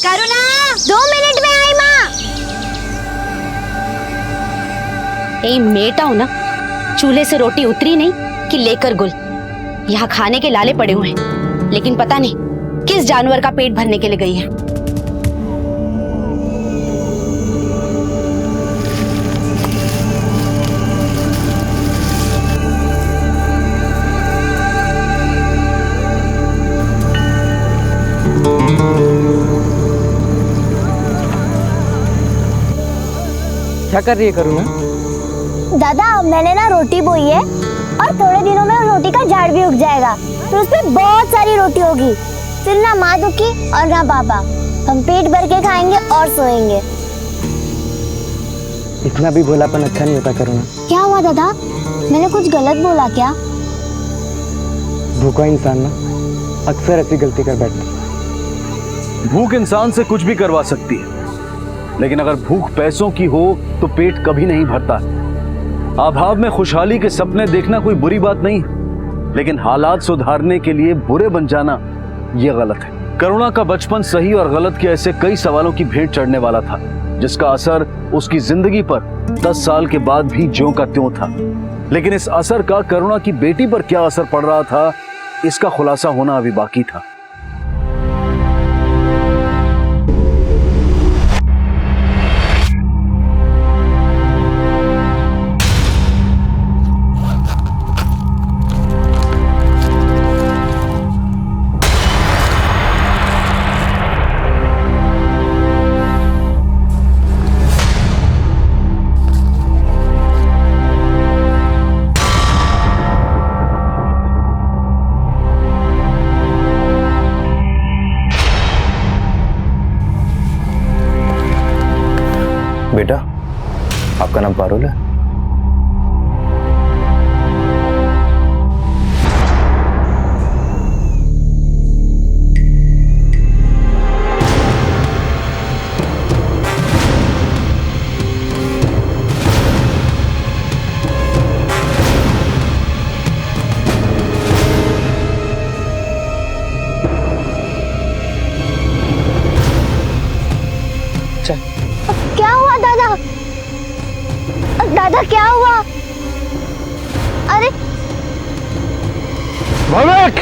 करुणा 2 मिनट में आई माँ। ए मेटा हूं ना, चूल्हे से रोटी उतरी नहीं कि लेकर गुल। यहाँ खाने के लाले पड़े हुए हैं, लेकिन पता नहीं किस जानवर का पेट भरने के लिए गई है। क्या कर रही है करुणा? दादा मैंने ना रोटी बोई है और थोड़े दिनों में रोटी का झाड़ भी उग जाएगा, फिर उसमें बहुत सारी रोटी होगी। फिर ना माँ दुखी और ना पापा, हम पेट भर के खाएंगे और सोएंगे। इतना भी भोलापन अच्छा नहीं होता करुणा। क्या हुआ दादा, मैंने कुछ गलत बोला क्या? भूखा इंसान ना अक्सर ऐसी गलती कर बैठता। भूख इंसान से कुछ भी करवा सकती है, लेकिन अगर भूख पैसों की हो तो पेट कभी नहीं भरता। अभाव में खुशहाली के सपने देखना कोई बुरी बात नहीं, लेकिन हालात सुधारने के लिए बुरे बन जाना यह गलत है। करुणा का बचपन सही और गलत के ऐसे कई सवालों की भेंट चढ़ने वाला था, जिसका असर उसकी जिंदगी पर 10 साल के बाद भी ज्यों का त्यों था। लेकिन इस असर का करुणा की बेटी पर क्या असर पड़ रहा था, इसका खुलासा होना अभी बाकी था। बेटा, आपका नाम पारुल है? क्या हुआ दादा? दादा क्या हुआ? अरे भवेक,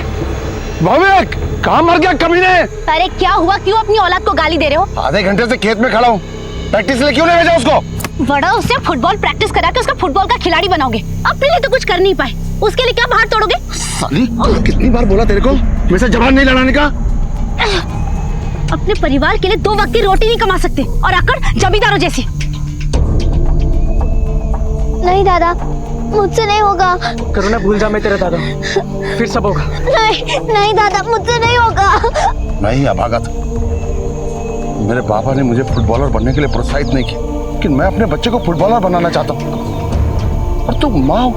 भवेक, कहाँ मर गया कमीने? अरे क्या हुआ, क्यों अपनी औलाद को गाली दे रहे हो? आधे घंटे से खेत में खड़ा हूँ, प्रैक्टिस के लिए क्यों नहीं भेजा उसको? बड़ा उससे फुटबॉल प्रैक्टिस करा के उसका फुटबॉल का खिलाड़ी बनाओगे, अपने लिए तो कुछ कर नहीं पाए, उसके लिए क्या बाहर तोड़ोगे? साली, कितनी बार बोला तेरे को मेरे से जबान नहीं लड़ाने का? अपने परिवार के लिए 2 वक्त की रोटी नहीं कमा सकते और आकर जमींदारों जैसी। नहीं दादा, मुझसे नहीं होगा। करुणा भूल जा, मैं तेरा दादा, फिर सब होगा। नहीं नहीं दादा, मुझसे नहीं होगा। मैं ही अभागा था। मेरे पापा ने मुझे फुटबॉलर बनने के लिए प्रोत्साहित नहीं किया, लेकिन मैं अपने बच्चे को फुटबॉलर बनाना चाहता हूँ। और तू माँ हो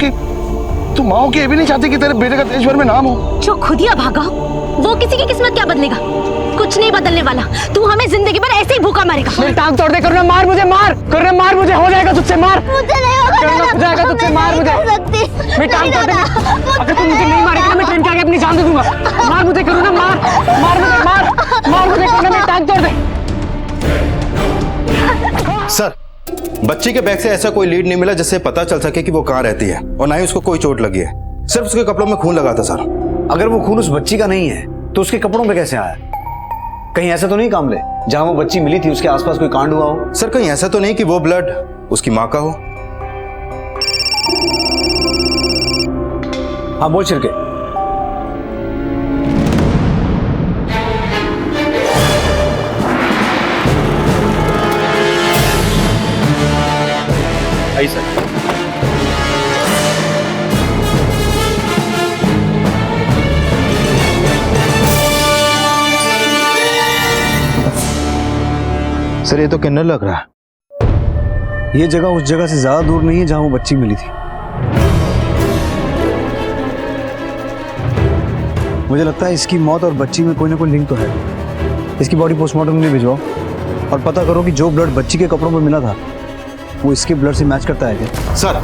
के ये भी नहीं चाहती कि तेरे बेटे का देश भर में नाम हो? जो खुद ही अभागा हो, वो किसी की किस्मत क्या बदलेगा? कुछ नहीं बदलने वाला। तू हमें जिंदगी भर ऐसे ही भूखा मारेगा। मेरी टांग तोड़ दे करुणा, मार मुझे, मार करुणा, मार मुझे, हो जाएगा तुझसे, मार। मुझे नहीं होगा करुणा, हो जाएगा तुझसे, मार मुझे। मेरी टांग तोड़ दे। अगर तू मुझे नहीं मारेगा ना, मैं ट्रेन के आगे अपनी जान दे दूंगा। मार मुझे करुणा, मार, मार मुझे, मार, मार मुझे करुणा, मेरी टांग तोड़ दे। सर, बच्ची के बैग से ऐसा कोई लीड नहीं मिला जिससे पता चल सके कि वो कहाँ रहती है, और ना ही उसको कोई चोट लगी है। सिर्फ उसके कपड़ों में खून लगा था सर। अगर वो खून उस बच्ची का नहीं है तो उसके कपड़ों पे कैसे आया? कहीं ऐसा तो नहीं कामले, जहां वो बच्ची मिली थी उसके आसपास कोई कांड हुआ हो? सर कहीं ऐसा तो नहीं कि वो ब्लड उसकी माँ का हो? हाँ बोल छिड़के। आई सर। सर ये तो किन्नर लग रहा है। ये जगह उस जगह से ज्यादा दूर नहीं है जहां वो बच्ची मिली थी। मुझे लगता है इसकी मौत और बच्ची में कोई ना कोई लिंक तो है। इसकी बॉडी पोस्टमार्टम के लिए भिजवाओ और पता करो कि जो ब्लड बच्ची के कपड़ों पर मिला था वो इसके ब्लड से मैच करता है क्या? सर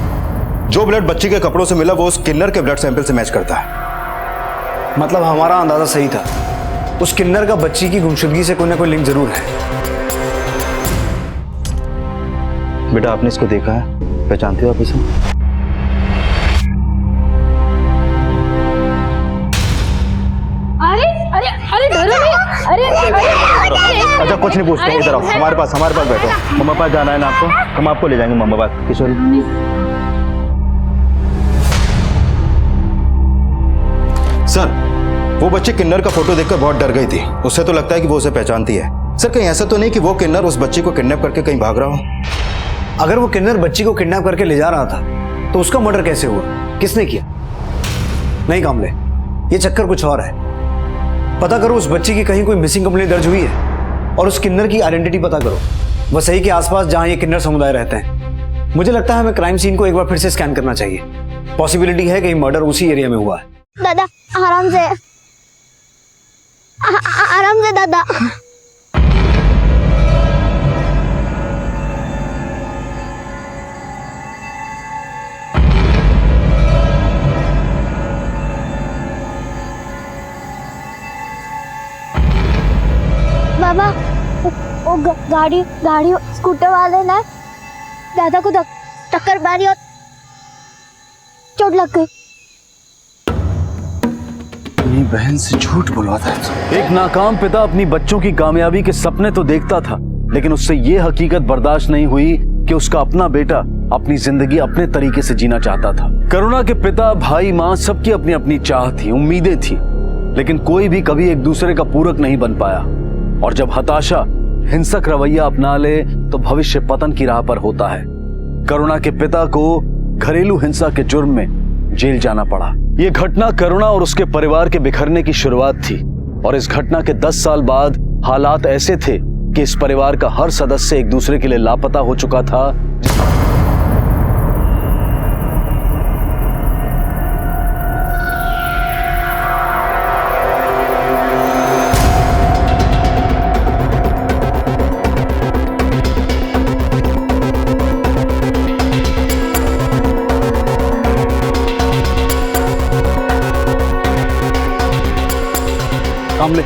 जो ब्लड बच्ची के कपड़ों से मिला वो उस किन्नर के ब्लड सैंपल से मैच करता है। मतलब हमारा अंदाजा सही था, उस किन्नर का बच्ची की गुमशुदगी से कोई ना कोई लिंक जरूर है। बेटा आपने इसको देखा है, पहचानते हो आप इसे? अरे अरे अरे डरो नहीं, अरे अच्छा कुछ नहीं पूछते, इधर आओ, हमारे पास बैठो। मम्मा पास जाना है ना आपको, हम आपको ले जाएंगे मम्मा पास। किशोरी सर वो बच्ची किन्नर का फोटो देखकर बहुत डर गई थी, उससे तो लगता है कि वो उसे पहचानती है। सर कहीं ऐसा तो नहीं कि वो किन्नर उस बच्ची को किडनैप करके कहीं भाग रहा हो? अगर वो किन्नर बच्ची को किडनैप करके ले जा रहा था तो उसका मर्डर कैसे हुआ? किसने किया? नहीं कामले, ये चक्कर कुछ और है। पता करो उस बच्ची की कहीं कोई मिसिंग कंप्लेंट दर्ज हुई है और उस किन्नर की आइडेंटिटी पता करो, वसई के आसपास जहां ये किन्नर समुदाय रहते हैं। मुझे लगता है हमें क्राइम सीन को एक बार फिर से स्कैन करना चाहिए। पॉसिबिलिटी है कि मर्डर उसी एरिया में हुआ है। दादा आराम से, आराम से दादा। बाबा वो गाड़ी स्कूटर वाले ने दादा को टक्कर मारी और चोट लग गई। अपनी बहन से झूठ बुलवाता है। एक नाकाम पिता अपनी बच्चों की कामयाबी के सपने तो देखता था, लेकिन उससे ये हकीकत बर्दाश्त नहीं हुई कि उसका अपना बेटा अपनी जिंदगी अपने तरीके से जीना चाहता था। करुणा के पिता, भाई, माँ सबकी अपनी अपनी चाह थी, उम्मीदें थी, लेकिन कोई भी कभी एक दूसरे का पूरक नहीं बन पाया। और जब हताशा हिंसक रवैया अपना ले तो भविष्य पतन की राह पर होता है। करुणा के पिता को घरेलू हिंसा के जुर्म में जेल जाना पड़ा। यह घटना करुणा और उसके परिवार के बिखरने की शुरुआत थी, और इस घटना के 10 साल बाद हालात ऐसे थे कि इस परिवार का हर सदस्य एक दूसरे के लिए लापता हो चुका था। कामले,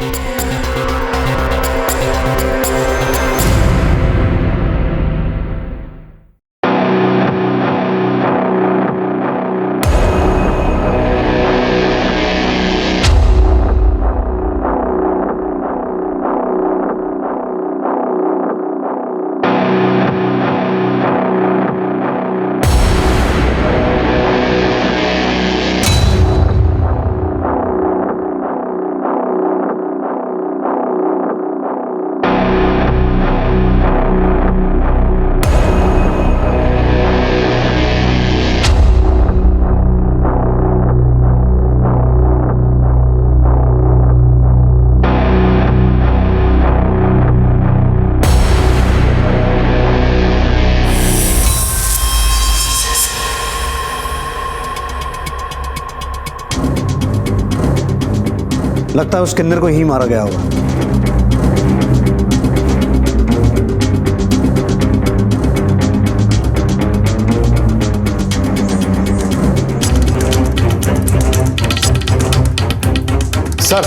लगता है उस किन्नर को ही मारा गया होगा। सर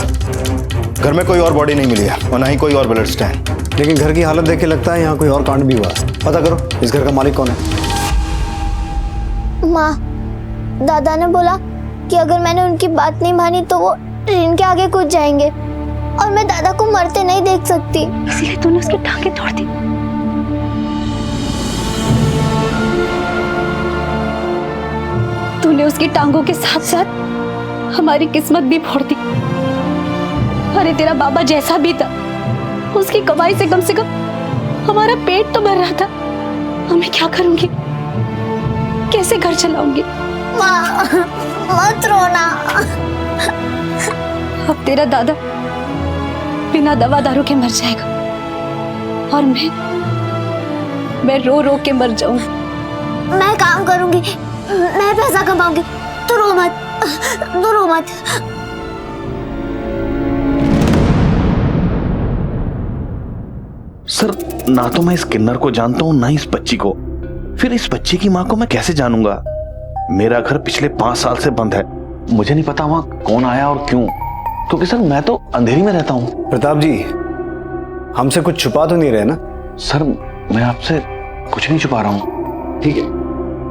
घर में कोई और बॉडी नहीं मिली है और ना ही कोई और ब्लड स्टैंड। लेकिन घर की हालत देख के लगता है यहाँ कोई और कांड भी हुआ है। पता करो इस घर का मालिक कौन है। माँ, दादा ने बोला कि अगर मैंने उनकी बात नहीं मानी तो वो ट्रेन के आगे कूद जाएंगे और मैं दादा को मरते नहीं देख सकती, इसीलिए तूने उसकी टांगें तोड़ दी। तूने उसकी टांगों के साथ साथ हमारी किस्मत भी फोड़ दी। अरे तेरा बाबा जैसा भी था, उसकी कमाई से कम हमारा पेट तो भर रहा था। अब मैं क्या करूंगी, कैसे घर चलाऊंगी? माँ, मत रोना। अब तेरा दादा बिना दवा दारू के मर जाएगा और मैं रो रो के मर जाऊंगी। मैं काम करूंगी, मैं पैसा कमाऊंगी, तू रो मत, तू रो मत। सर, ना तो मैं इस किन्नर को जानता हूं ना इस बच्ची को, फिर इस बच्ची की मां को मैं कैसे जानूंगा? मेरा घर पिछले 5 साल से बंद है, मुझे नहीं पता वहां कौन आया और क्यों, क्योंकि सर मैं तो अंधेरी में रहता हूं। प्रताप जी, हमसे कुछ छुपा तो नहीं रहे ना? सर, मैं आपसे कुछ नहीं छुपा रहा हूं। ठीक है,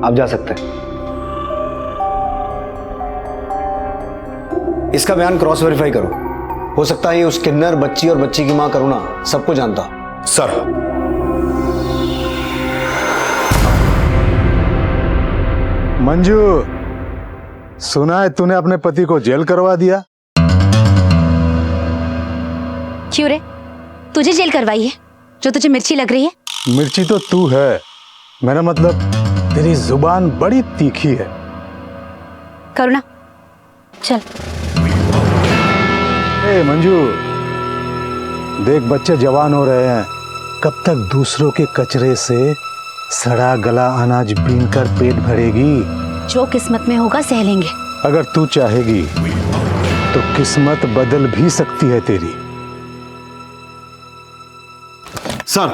आप जा सकते हैं। इसका बयान क्रॉस वेरीफाई करो, हो सकता है ये उस किन्नर, बच्ची और बच्ची की मां करुणा सबको जानता। सर, मंजू, सुना है तूने अपने पति को जेल करवा दिया? क्यों रे, तुझे जेल करवाई है जो तुझे मिर्ची लग रही है? मिर्ची तो तू है, मेरा मतलब तेरी जुबान बड़ी तीखी है। करुणा, चल। ए मंजू, देख बच्चे जवान हो रहे हैं, कब तक दूसरों के कचरे से सड़ा गला अनाज बीनकर पेट भरेगी? जो किस्मत में होगा सह लेंगे। अगर तू चाहेगी तो किस्मत बदल भी सकती है तेरी। सर,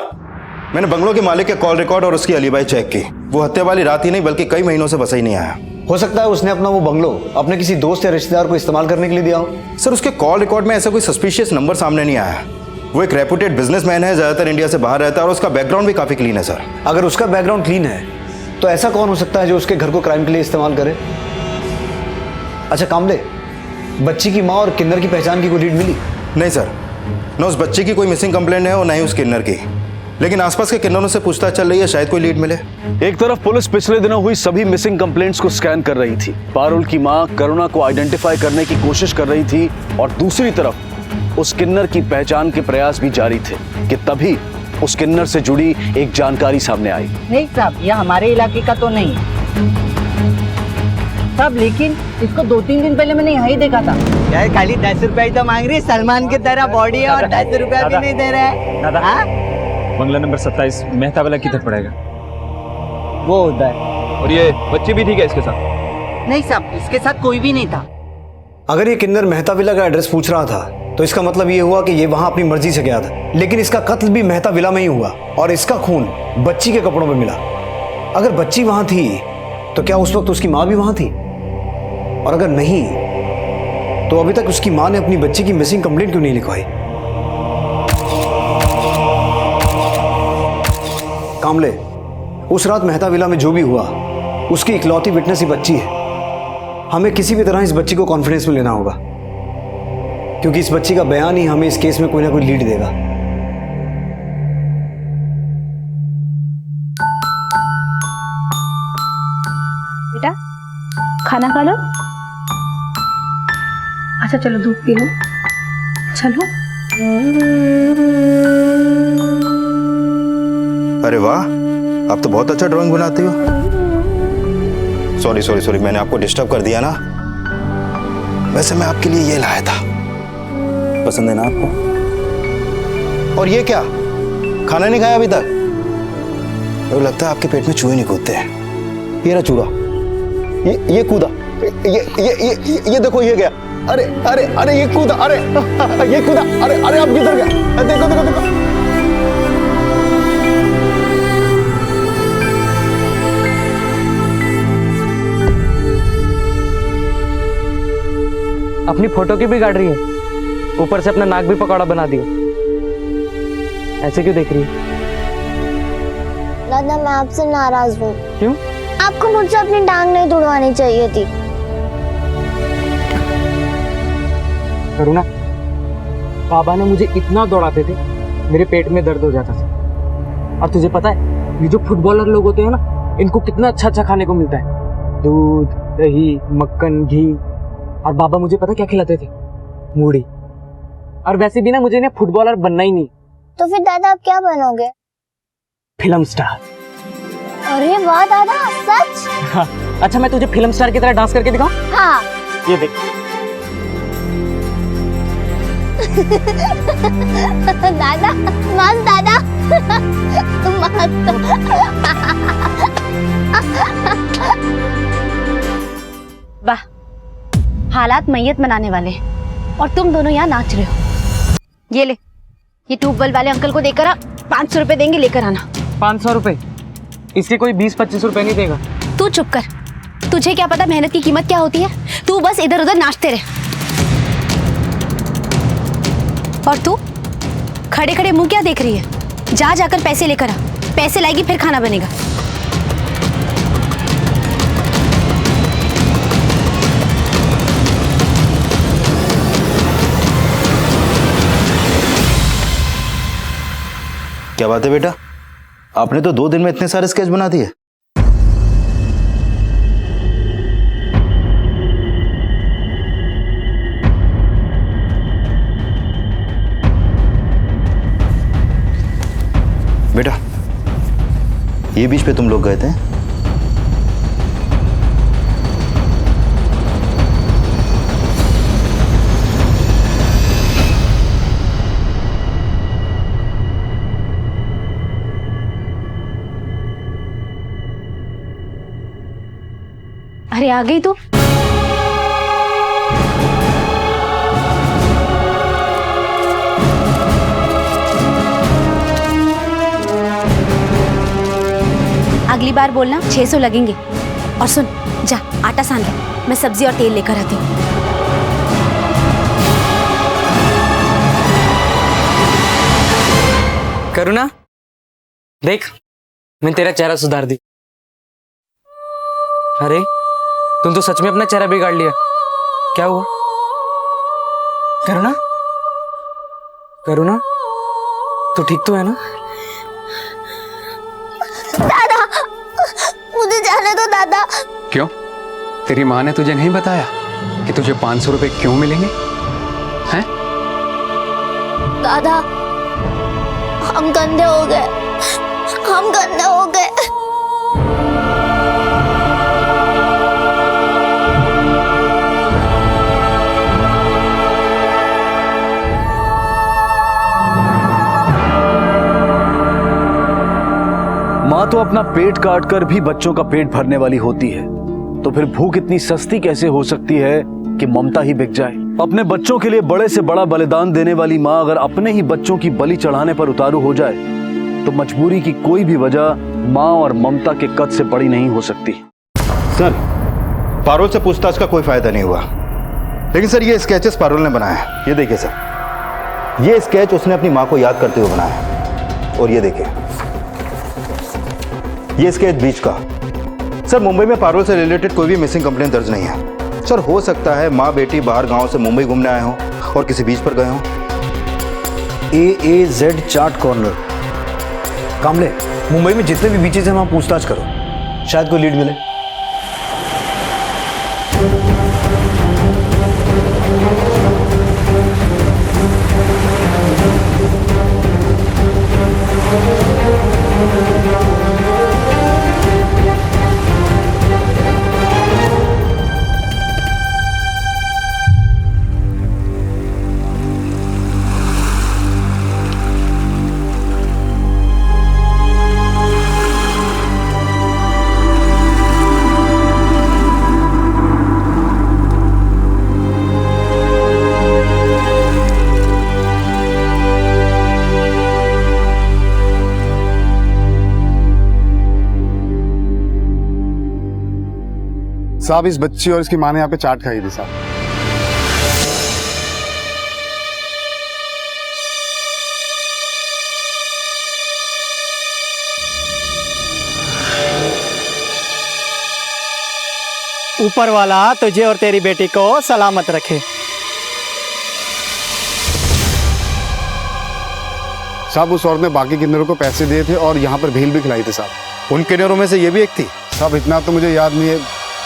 मैंने बंगलों के मालिक के कॉल रिकॉर्ड और उसकी अलीबाई चेक की। वो हत्या वाली रात ही नहीं बल्कि कई महीनों से बसा ही नहीं आया। हो सकता है उसने अपना वो बंगलो अपने किसी दोस्त या रिश्तेदार को इस्तेमाल करने के लिए दिया हो। सर, उसके कॉल रिकॉर्ड में ऐसा कोई सस्पिशियस नंबर सामने नहीं आया। वो एक रेपुटेड बिजनेसमैन है, ज्यादातर इंडिया से बाहर रहता है और उसका बैकग्राउंड भी काफी क्लीन है। सर, अगर उसका बैकग्राउंड क्लीन है तो ऐसा कौन हो सकता है जो उसके घर को क्राइम के लिए इस्तेमाल करे? अच्छा कामले, बच्ची की माँ और किन्नर की पहचान की कोई लीड मिली? नहीं सर, न उस बच्ची की कोई मिसिंग कंप्लेंट है और न ही उस किन्नर की, लेकिन आसपास के किन्नरों से पूछताछ चल रही है, शायद कोई लीड मिले। एक तरफ पुलिस पिछले दिनों हुई सभी मिसिंग कंप्लेंट्स को स्कैन कर रही थी, पारुल की मां करुणा को आइडेंटिफाई करने की कोशिश कर रही थी, और दूसरी तरफ उस किन्नर की पहचान के प्रयास भी जारी थे कि तभी उस किन्नर से जुड़ी एक जानकारी सामने आई। नहीं साहब, यह हमारे इलाके का तो नहीं साहब, लेकिन इसको 2-3 दिन पहले मैंने यहाँ ही देखा था। यार खाली 10 रुपया ही तो मांग रही है, सलमान की तरह बॉडी है और 10 रुपया भी नहीं दे रहा है। दादा, बंगला नंबर 27 मेहता वाला किधर पड़ेगा? वो उधर। और ये बच्ची भी थी क्या इसके साथ? नहीं साहब, इसके साथ कोई भी नहीं था। अगर ये किन्नर मेहता विला का एड्रेस पूछ रहा था तो इसका मतलब ये हुआ कि ये वहां अपनी मर्जी से गया था, लेकिन इसका कत्ल भी मेहता विला में ही हुआ और इसका खून बच्ची के कपड़ों में मिला। अगर बच्ची वहां थी तो क्या उस वक्त उसकी मां भी वहां थी? और अगर नहीं तो अभी तक उसकी मां ने अपनी बच्ची की मिसिंग कंप्लेंट क्यों नहीं लिखवाई? कामले, उस रात मेहता विला में जो भी हुआ उसकी इकलौती विटनेस ही बच्ची है। हमें किसी भी तरह इस बच्ची को कॉन्फिडेंस में लेना होगा, क्योंकि इस बच्ची का बयान ही हमें इस केस में कोई ना कोई लीड देगा। बेटा, खाना खा लो। अच्छा चलो दूध पी लो। चलो। अरे वाह, आप तो बहुत अच्छा ड्राइंग बनाती हो। सॉरी, मैंने आपको डिस्टर्ब कर दिया ना। वैसे मैं आपके लिए ये लाया था, पसंद है ना आपको? और ये क्या, खाना नहीं खाया अभी तक? तो लगता है आपके पेट में चूहे नहीं कूदते हैं। ये रहा चूहा, ये कूदा, ये देखो ये गया, अरे अरे अरे ये कूदा, अरे ये कूदा, अरे अरे अब किधर गया? देखो देखो देखो। अपनी फोटो की भी गाड़ रही है, ऊपर से अपना नाक भी पकौड़ा बना दिया। ऐसे क्यों देख रही है? दादा मैं आपसे नाराज हूँ। क्यों? आपको मुझसे अपनी टांग नहीं तुड़वानी चाहिए थी। करुणा, बाबा ने मुझे इतना दौड़ाते थे मेरे पेट में दर्द हो जाता था। और तुझे पता है ये जो फुटबॉलर लोग होते हैं ना, इनको कितना अच्छा अच्छा खाने को मिलता है, दूध, दही, मक्खन, घी। और बाबा मुझे पता क्या खिलाते थे? मूढ़ी। और वैसे भी ना मुझे ना फुटबॉलर बनना ही नहीं। तो फिर दादा आप क्या बनोगे? Film star. अरे वाह दादा, सच? हाँ। अच्छा मैं तुझे फिल्म स्टार की तरह डांस करके दिखाऊं? हाँ। ये देख। दादा मस्त, दादा वाह, हालात मैयत बनाने वाले और तुम दोनों यहाँ नाच रहे हो। ये ले, ये ट्यूबवेल वाले अंकल को देकर आ, 500 रुपए देंगे, लेकर आना। 500 रुपए? इसके कोई 20-25 रुपए नहीं देगा। तू चुप कर, तुझे क्या पता मेहनत की कीमत क्या होती है? तू बस इधर उधर नाचते रहे। और तू खड़े खड़े मुंह क्या देख रही है? जा जाकर पैसे लेकर आ, पैसे लाएगी फिर खाना बनेगा। क्या बात है बेटा, आपने तो 2 दिन में इतने सारे स्केच बना दिए। बेटा ये बीच पे तुम लोग गए थे? अरे आ गई तू? अगली बार बोलना 600 लगेंगे। और सुन, जा आटा सान ले, मैं सब्जी और तेल लेकर आती हूँ। करुणा देख, मैं तेरा चेहरा सुधार दी। अरे तुम तो सच में अपना चेहरा बिगाड़ लिया। क्या हुआ? करुणा, करुणा तू ठीक तो है ना? दादा मुझे जाने दो दादा। क्यों? तेरी माँ ने तुझे नहीं बताया कि तुझे 500 रुपए क्यों मिलेंगे? हैं? दादा हम गंदे हो गए, हम गंदे हो गए। माँ तो अपना पेट काट कर भी बच्चों का पेट भरने वाली होती है, तो फिर भूख इतनी सस्ती कैसे हो सकती है कि ममता ही बिक जाए? अपने बच्चों के लिए बड़े से बड़ा बलिदान देने वाली माँ अगर अपने ही बच्चों की बलि चढ़ाने पर उतारू हो जाए तो मजबूरी की कोई भी वजह माँ और ममता के कद से बड़ी नहीं हो सकती। सर पारुल से पूछताछ का कोई फायदा नहीं हुआ, लेकिन सर ये स्केचेस पारुल ने बनाया है। ये देखिए सर, ये स्केच उसने अपनी माँ को याद करते हुए बनाया है। और ये देखिए ये स्केच बीच का। सर मुंबई में पारुल से रिलेटेड कोई भी मिसिंग कंप्लेंट दर्ज नहीं है। सर हो सकता है माँ बेटी बाहर गांव से मुंबई घूमने आए हों और किसी बीच पर गए हों। AAZ चाट कॉर्नर। कामले, मुंबई में जितने भी बीचेस हैं वहां पूछताछ करो, शायद कोई लीड मिले। साहब इस बच्ची और इसकी माँ ने यहाँ पे चाट खाई थी साहब। ऊपर वाला तुझे और तेरी बेटी को सलामत रखे। साहब उस औरत ने बाकी किन्नरों को पैसे दिए थे और यहाँ पर भेल भी खिलाई थी साहब। उन किन्नरों में से ये भी एक थी? साहब इतना तो मुझे याद नहीं है,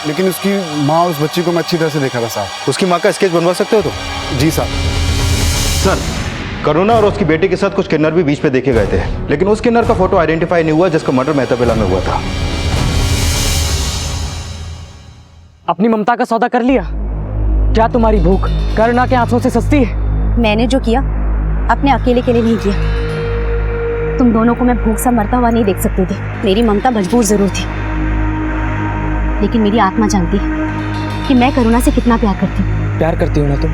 लेकिन उसकी माँ उस बच्ची को मैं अच्छी तरह से देखा था साहब। उसकी माँ का स्केच बनवा सकते हो तो? जी साहब। सर, करुणा और उसकी बेटी के साथ कुछ किन्नर भी बीच पे देखे गए थे, लेकिन उस किन्नर का फोटो आइडेंटिफाई नहीं हुआ जिसका मर्डर मेहता विला में हुआ था। अपनी ममता का सौदा कर लिया? क्या तुम्हारी भूख करुणा के आंसुओं से सस्ती है? मैंने जो किया अपने अकेले के लिए नहीं किया। तुम दोनों को मैं भूख सा मरता हुआ नहीं देख सकती थी। मेरी ममता मजबूर जरूर थी, लेकिन मेरी आत्मा जानती है कि मैं करुणा से कितना प्यार करती हूँ। प्यार करती हो ना तुम?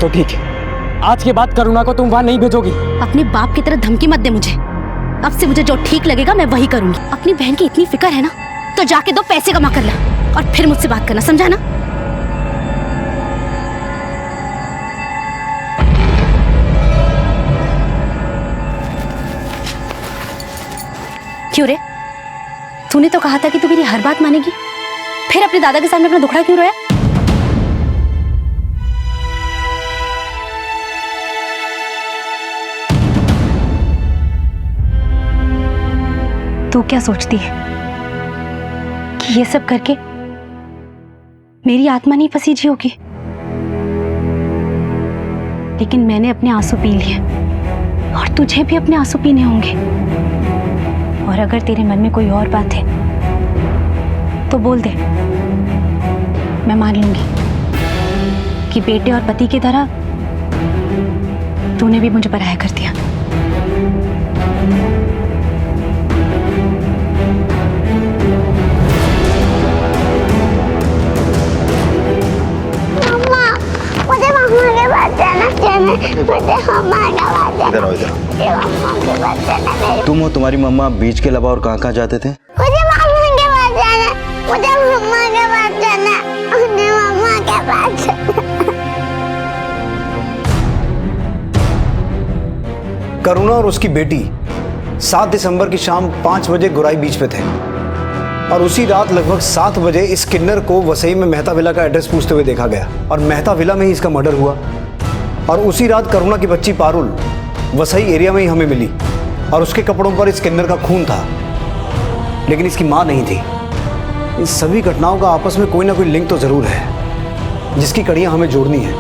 तो ठीक है, आज के बाद करुणा को तुम वहां नहीं भेजोगी। अपने बाप की तरह धमकी मत दे मुझे। अब से मुझे जो ठीक लगेगा मैं वही करूंगी। अपनी बहन की इतनी फिक्र है ना, तो जाके 2 पैसे कमा कर ला और फिर मुझसे बात करना, समझा ना? क्यों रे, तूने तो कहा था कि तू मेरी हर बात मानेगी, फिर अपने दादा के सामने अपना दुखड़ा क्यों रोया? तू क्या सोचती है कि ये सब करके मेरी आत्मा नहीं पसीजी होगी? लेकिन मैंने अपने आंसू पी लिए और तुझे भी अपने आंसू पीने होंगे। और अगर तेरे मन में कोई और बात है तो बोल दे, मैं मान लूंगी कि बेटे और पति की तरह तूने भी मुझे पराया कर दिया। मुझे मम्मा के पास जाना है। मुझे मम्मा के पास जाना। इधर आओ, इधर आओ। तुम और तुम्हारी मम्मा बीच के अलावा और कहाँ जाते थे? मुझे मम्मा के पास जाना। मुझे मम्मा के पास जाना। मुझे मम्मा के पास जाना। करुणा और उसकी बेटी 7 दिसंबर की शाम 5 बजे गुराई बीच पे थे और उसी रात लगभग 7 बजे इस किन्नर को वसई में मेहता विला का एड्रेस पूछते हुए देखा गया और मेहता विला में ही इसका मर्डर हुआ। और उसी रात करुणा की बच्ची पारुल वसई एरिया में ही हमें मिली और उसके कपड़ों पर इस किन्नर का खून था, लेकिन इसकी मां नहीं थी। इन सभी घटनाओं का आपस में कोई ना कोई लिंक तो जरूर है जिसकी कड़ियां हमें जोड़नी है,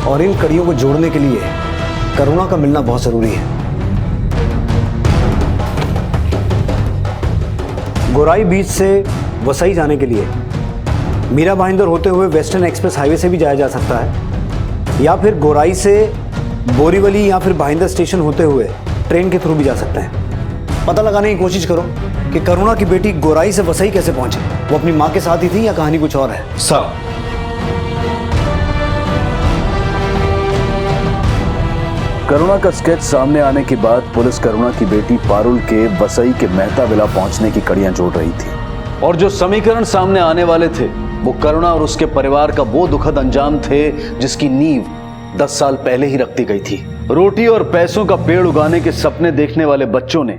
और इन कड़ियों को जोड़ने के लिए करुणा का मिलना बहुत जरूरी है। गोराई बीच से वसई जाने के लिए मीरा भाईंदर होते हुए वेस्टर्न एक्सप्रेस हाईवे से भी जाया जा सकता है, या फिर गोराई से बोरीवली या फिर भाईंदर स्टेशन होते हुए ट्रेन के थ्रू भी जा सकते हैं। पता लगाने की कोशिश करो कि करुणा की बेटी गोराई से वसई कैसे पहुंची। वो अपनी मां के साथ ही थी या कहानी कुछ और है? सर, करुणा का स्केच सामने आने के बाद पुलिस करुणा की बेटी पारुल के वसई के मेहता विला पहुंचने की कड़ियां जोड़ रही थी, और जो समीकरण सामने आने वाले थे वो करुणा और उसके परिवार का वो दुखद अंजाम थे जिसकी नींव 10 साल पहले ही रखती गई थी। रोटी और पैसों का पेड़ उगाने के सपने देखने वाले बच्चों ने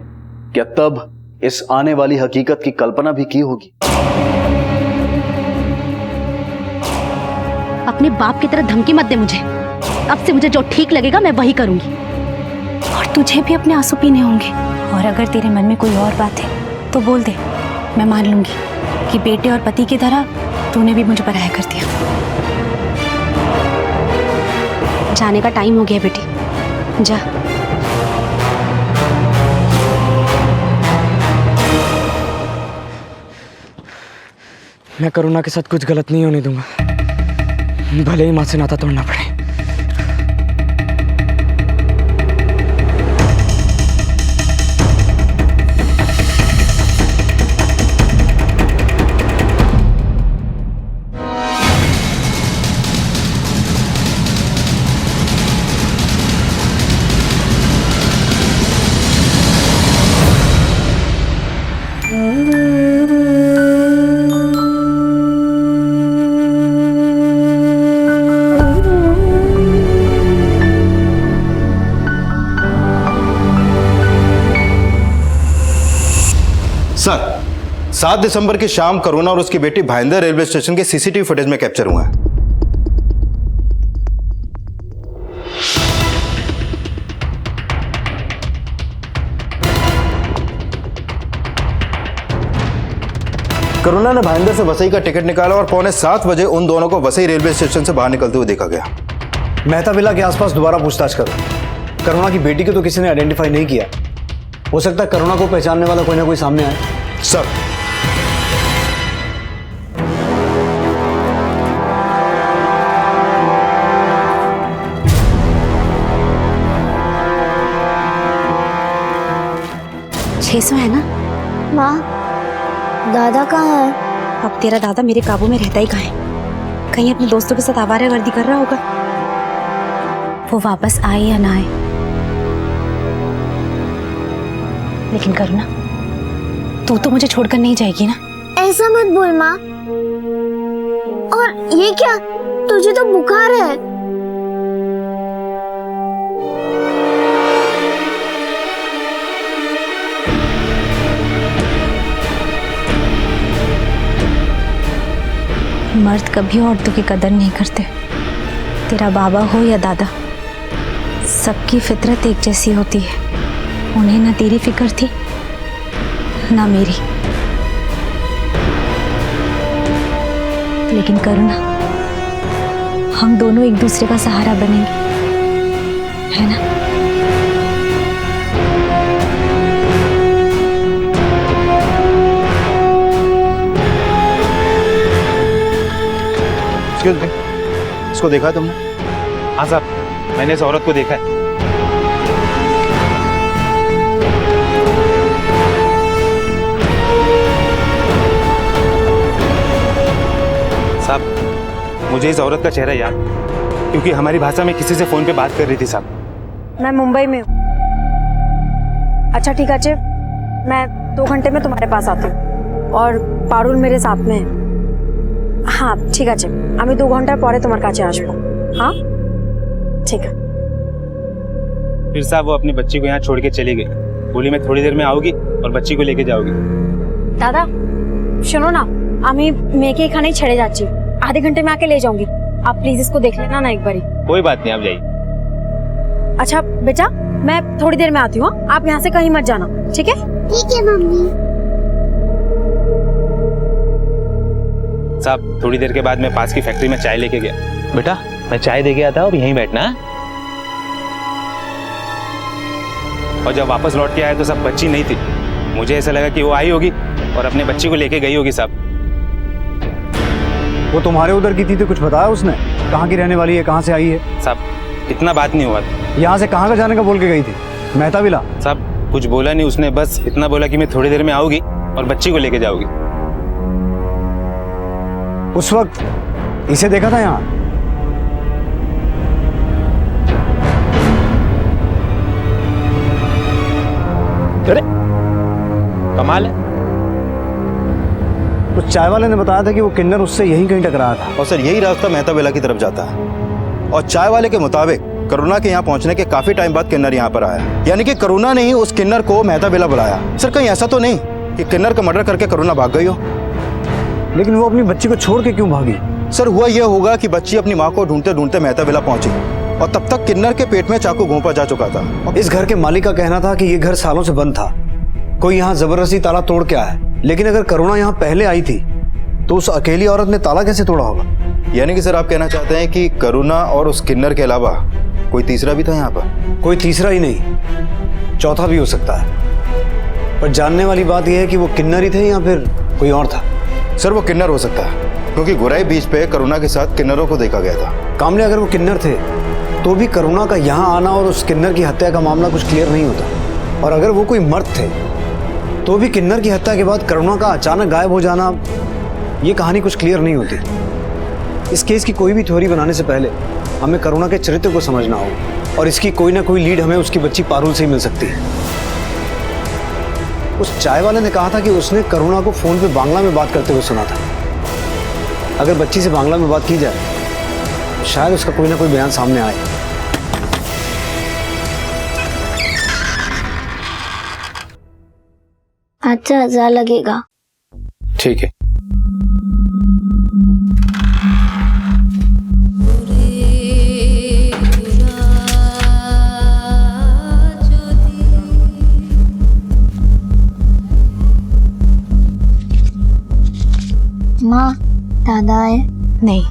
क्या तब इस आने वाली हकीकत की कल्पना भी की होगी? अपने बाप की तरह धमकी मत दे मुझे। अब से मुझे जो ठीक लगेगा मैं वही करूंगी, और तुझे भी अपने आंसू पीने होंगे। और अगर तेरे मन में कोई और बात है तो बोल दे, मैं मान लूंगी कि बेटे और पति की तरह तूने भी मुझे पराया कर दिया। जाने का टाइम हो गया बेटी, जा। मैं करुणा के साथ कुछ गलत नहीं होने दूंगा, भले ही मां से नाता तोड़ना पड़े। 7 दिसंबर की शाम करुणा और उसकी बेटी भाईंदर रेलवे स्टेशन के सीसीटीवी फुटेज में कैप्चर हुए हैं। करुणा ने भाईंदर से वसई का टिकट निकाला और 6:45 बजे उन दोनों को वसई रेलवे स्टेशन से बाहर निकलते हुए देखा गया। मेहता विला के आसपास दोबारा पूछताछ करो। करुणा की बेटी को तो किसी ने आइडेंटिफाई नहीं किया। हो सकता है करुणा को पहचानने वाला कोई ना कोई सामने आए। सर, $600 है ना? माँ, दादा कहाँ है? अब तेरा दादा मेरे काबू में रहता ही कहाँ है? कहीं अपने दोस्तों के साथ आवारागर्दी कर रहा होगा। वो वापस आए या ना आए, लेकिन करुणा, तू तो मुझे छोड़कर नहीं जाएगी ना? ऐसा मत बोल माँ। और ये क्या, तुझे तो बुखार है। मर्द कभी औरतों की कदर नहीं करते। तेरा बाबा हो या दादा, सबकी फितरत एक जैसी होती है। उन्हें ना तेरी फिक्र थी ना मेरी। लेकिन करुणा, हम दोनों एक दूसरे का सहारा बनेंगे, है ना? इसको देखा तुमने? हाँ साहब, मैंने इस औरत को देखा है। साहब, मुझे इस औरत का चेहरा याद, क्योंकि हमारी भाषा में किसी से फोन पे बात कर रही थी साहब। मैं मुंबई में हूँ। अच्छा ठीक है, मैं 2 घंटे में तुम्हारे पास आती हूँ और पारुल मेरे साथ में है। हाँ ठीक है, আমি 2 ঘন্টার পরে তোমার কাছে আসবো। हाँ ठीक है। फिर साहब वो अपनी बच्ची को यहाँ छोड़ के चली गई। बोली मैं थोड़ी देर में आऊंगी और बच्ची को लेके जाऊंगी। दादा सुनो ना, আমি মেয়েকে এখানেই ছেড়ে যাচ্ছি। आधे घंटे में आके ले जाऊंगी। आप प्लीज इसको देख लेना ना एक बारी। कोई बात नहीं, आप जाइए। अच्छा बेटा, मैं थोड़ी देर में आती हूँ। आप यहाँ से कहीं मत जाना, ठीक है? ठीक है मम्मी। साहब थोड़ी देर के बाद मैं पास की फैक्ट्री में चाय लेके गया। बेटा मैं चाय दे गया था, अब यहीं बैठना है। और जब वापस लौट के आया तो सब बच्ची नहीं थी। मुझे ऐसा लगा कि वो आई होगी और अपने बच्ची को लेके गई होगी। साहब वो तुम्हारे उधर की थी तो कुछ बताया उसने? कहाँ की रहने वाली है, कहाँ से आई है? साहब इतना बात नहीं हुआ। यहाँ से कहाँ का जाने का बोल के गई थी? मेहता विला? साहब कुछ बोला नहीं उसने, बस इतना बोला कि मैं थोड़ी देर में आऊंगी और बच्ची को लेके जाऊंगी। उस वक्त इसे देखा था यहाँ? अरे कमाल है। उस चाय वाले ने बताया था कि वो किन्नर उससे यहीं कहीं टकराया था। और सर यही रास्ता मेहता विला की तरफ जाता है। और चाय वाले के मुताबिक करुणा के यहाँ पहुंचने के काफी टाइम बाद किन्नर यहाँ पर आया, यानी कि करुणा ने ही उस किन्नर को मेहता विला बुलाया। सर कहीं ऐसा तो नहीं कि किन्नर का मर्डर करके करुणा भाग गई हो? लेकिन वो अपनी बच्ची को छोड़ के क्यों भागी? सर हुआ यह होगा कि बच्ची अपनी माँ को ढूंढते ढूंढते मेहता विला पहुंची और तब तक किन्नर के पेट में चाकू घोंपा जा चुका था। इस घर के मालिक का कहना था कि ये घर सालों से बंद था, कोई यहाँ जबरदस्ती ताला तोड़ के आया। लेकिन अगर करुणा यहाँ पहले आई थी तो उस अकेली औरत ने ताला कैसे तोड़ा होगा? यानी कि सर आप कहना चाहते हैं कि करुणा और उस किन्नर के अलावा कोई तीसरा भी था यहाँ पर? कोई तीसरा ही नहीं, चौथा भी हो सकता है। पर जानने वाली बात यह है कि वो किन्नर ही थे या फिर कोई और था? सर वो किन्नर हो सकता है, क्योंकि गुराई बीच पे करुणा के साथ किन्नरों को देखा गया था। कामले अगर वो किन्नर थे तो भी करुणा का यहाँ आना और उस किन्नर की हत्या का मामला कुछ क्लियर नहीं होता। और अगर वो कोई मर्द थे तो भी किन्नर की हत्या के बाद करुणा का अचानक गायब हो जाना, ये कहानी कुछ क्लियर नहीं होती। इस केस की कोई भी थ्योरी बनाने से पहले हमें करुणा के चरित्र को समझना होगा और इसकी कोई ना कोई लीड हमें उसकी बच्ची पारुल से ही मिल सकती है। उस चाय वाले ने कहा था कि उसने करुणा को फोन पे बांग्ला में बात करते हुए सुना था। अगर बच्ची से बांग्ला में बात की जाए तो शायद उसका कोई ना कोई बयान सामने आए। अच्छा 1000 लगेगा। ठीक है। माँ, दादा है? नहीं।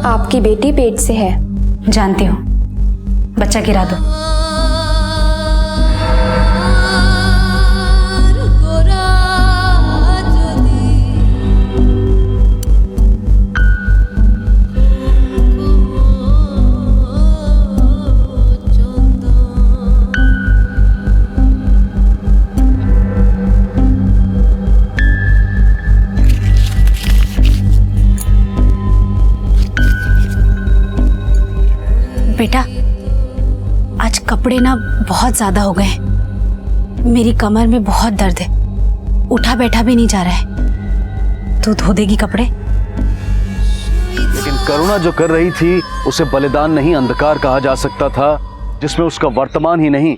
आपकी बेटी पेट से है। जानती हूँ, बच्चा गिरा दो। बेटा, आज कपड़े ना बहुत ज्यादा हो गए। मेरी कमर में बहुत दर्द है, उठा बैठा भी नहीं जा रहा है। तू धो देगी कपड़े? लेकिन करुणा जो कर रही थी उसे बलिदान नहीं, अंधकार कहा जा सकता था, जिसमें उसका वर्तमान ही नहीं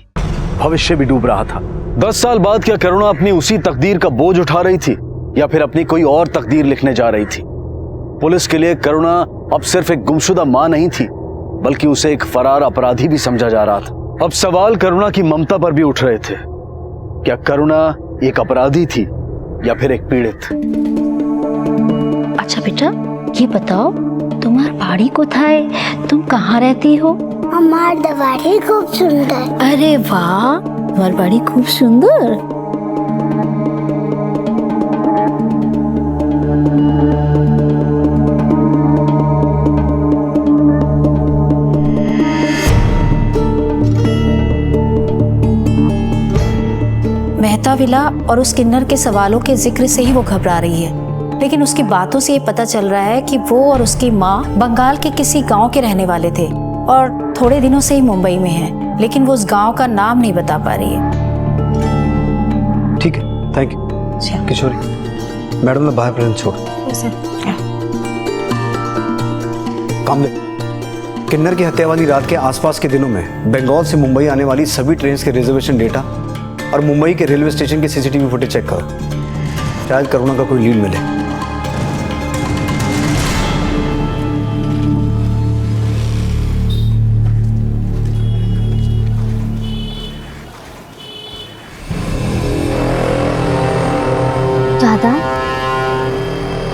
भविष्य भी डूब रहा था। 10 साल बाद क्या करुणा अपनी उसी तकदीर का बोझ उठा रही थी या फिर अपनी कोई और तकदीर लिखने जा रही थी? पुलिस के लिए करुणा अब सिर्फ एक गुमशुदा मां नहीं थी, बल्कि उसे एक फरार अपराधी भी समझा जा रहा था। अब सवाल करुणा की ममता पर भी उठ रहे थे। क्या करुणा एक अपराधी थी या फिर एक पीड़ित? अच्छा बेटा, ये बताओ तुम्हार बाड़ी कोथाय, तुम कहाँ रहती हो? हमार बाड़ी खूब सुंदर। अरे वाह, तुम्हार बाड़ी खूब सुंदर। मेहता विला और उस किन्नर के सवालों के जिक्र से ही वो घबरा रही है, लेकिन उसकी बातों से ये पता चल रहा है कि वो और उसकी माँ बंगाल के किसी गांव के रहने वाले थे और थोड़े दिनों से ही मुंबई में हैं, लेकिन वो उस गांव का नाम नहीं बता पा रही है। ठीक है, थैंक यू किशोरी। मैडम ने बाहर प्रेजेंट छोड़। कामले, किन्नर की हत्या वाली रात के आसपास के दिनों में बंगाल से मुंबई आने वाली सभी ट्रेन के रिजर्वेशन डेटा और मुंबई के रेलवे स्टेशन के सीसीटीवी फुटेज चेक करो, शायद करुणा का कोई लीड मिले। दादा,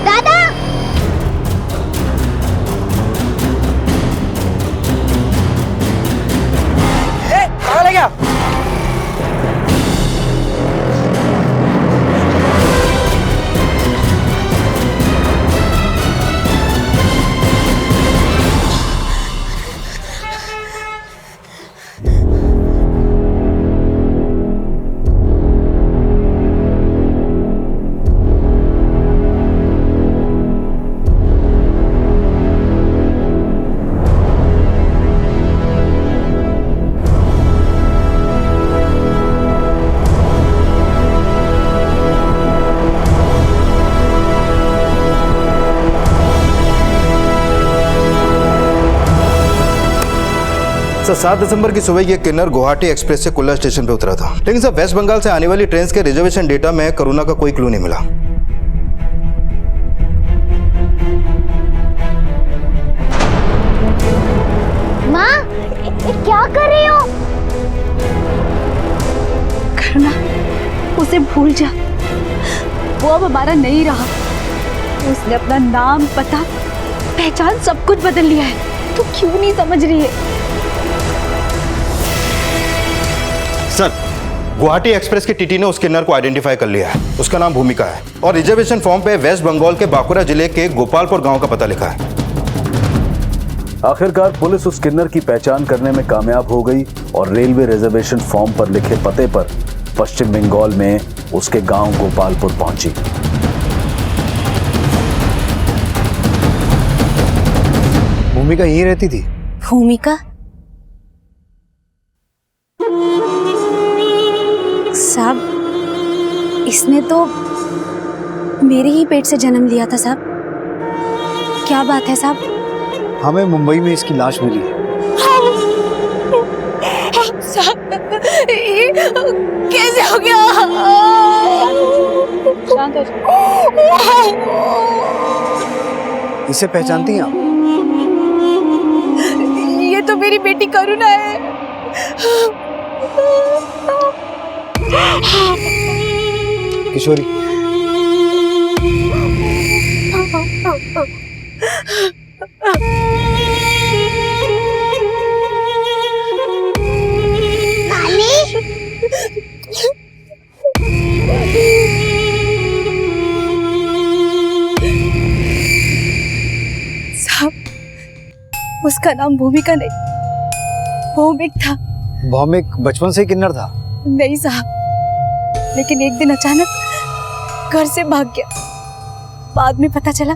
दादा, कहाँ ले गया? सर 7 दिसंबर की सुबह ये किन्नर गुवाहाटी एक्सप्रेस से कुल्ला स्टेशन पे उतरा था, लेकिन सर वेस्ट बंगाल से आने वाली ट्रेन के रिजर्वेशन डेटा में करुणा का कोई क्लू नहीं मिला। माँ, क्या कर रही हो? करुणा, उसे भूल जा, वो अब हमारा नहीं रहा। उसने अपना नाम, पता, पहचान सब कुछ बदल लिया है। तू क्यों नहीं समझ रही है? सर, गुवाहाटी एक्सप्रेस के टीटी ने उस किन्नर को आइडेंटिफाई कर लिया है। उसका नाम भूमिका है और रिजर्वेशन फॉर्म पे वेस्ट बंगाल के बांकुरा जिले के गोपालपुर गांव का पता लिखा है। आखिरकार पुलिस उस किन्नर की पहचान करने में कामयाब हो गई और रेलवे रिजर्वेशन फॉर्म पर लिखे पते पर पश्चिम बंगाल में उसके गांव गोपालपुर पहुंची। भूमिका यहीं रहती थी? भूमिका? साहब, इसने तो मेरे ही पेट से जन्म लिया था साहब। क्या बात है साहब? हमें मुंबई में इसकी लाश मिली है। ये कैसे हो गया? शांत हो जाओ। इसे पहचानती हैं आप? ये तो मेरी बेटी करुणा है। किशोरी, साहब, उसका नाम भूमिका नहीं, भौमिक था। भौमिक बचपन से ही किन्नर था? नहीं साहब, लेकिन एक दिन अचानक घर से भाग गया। बाद में पता चला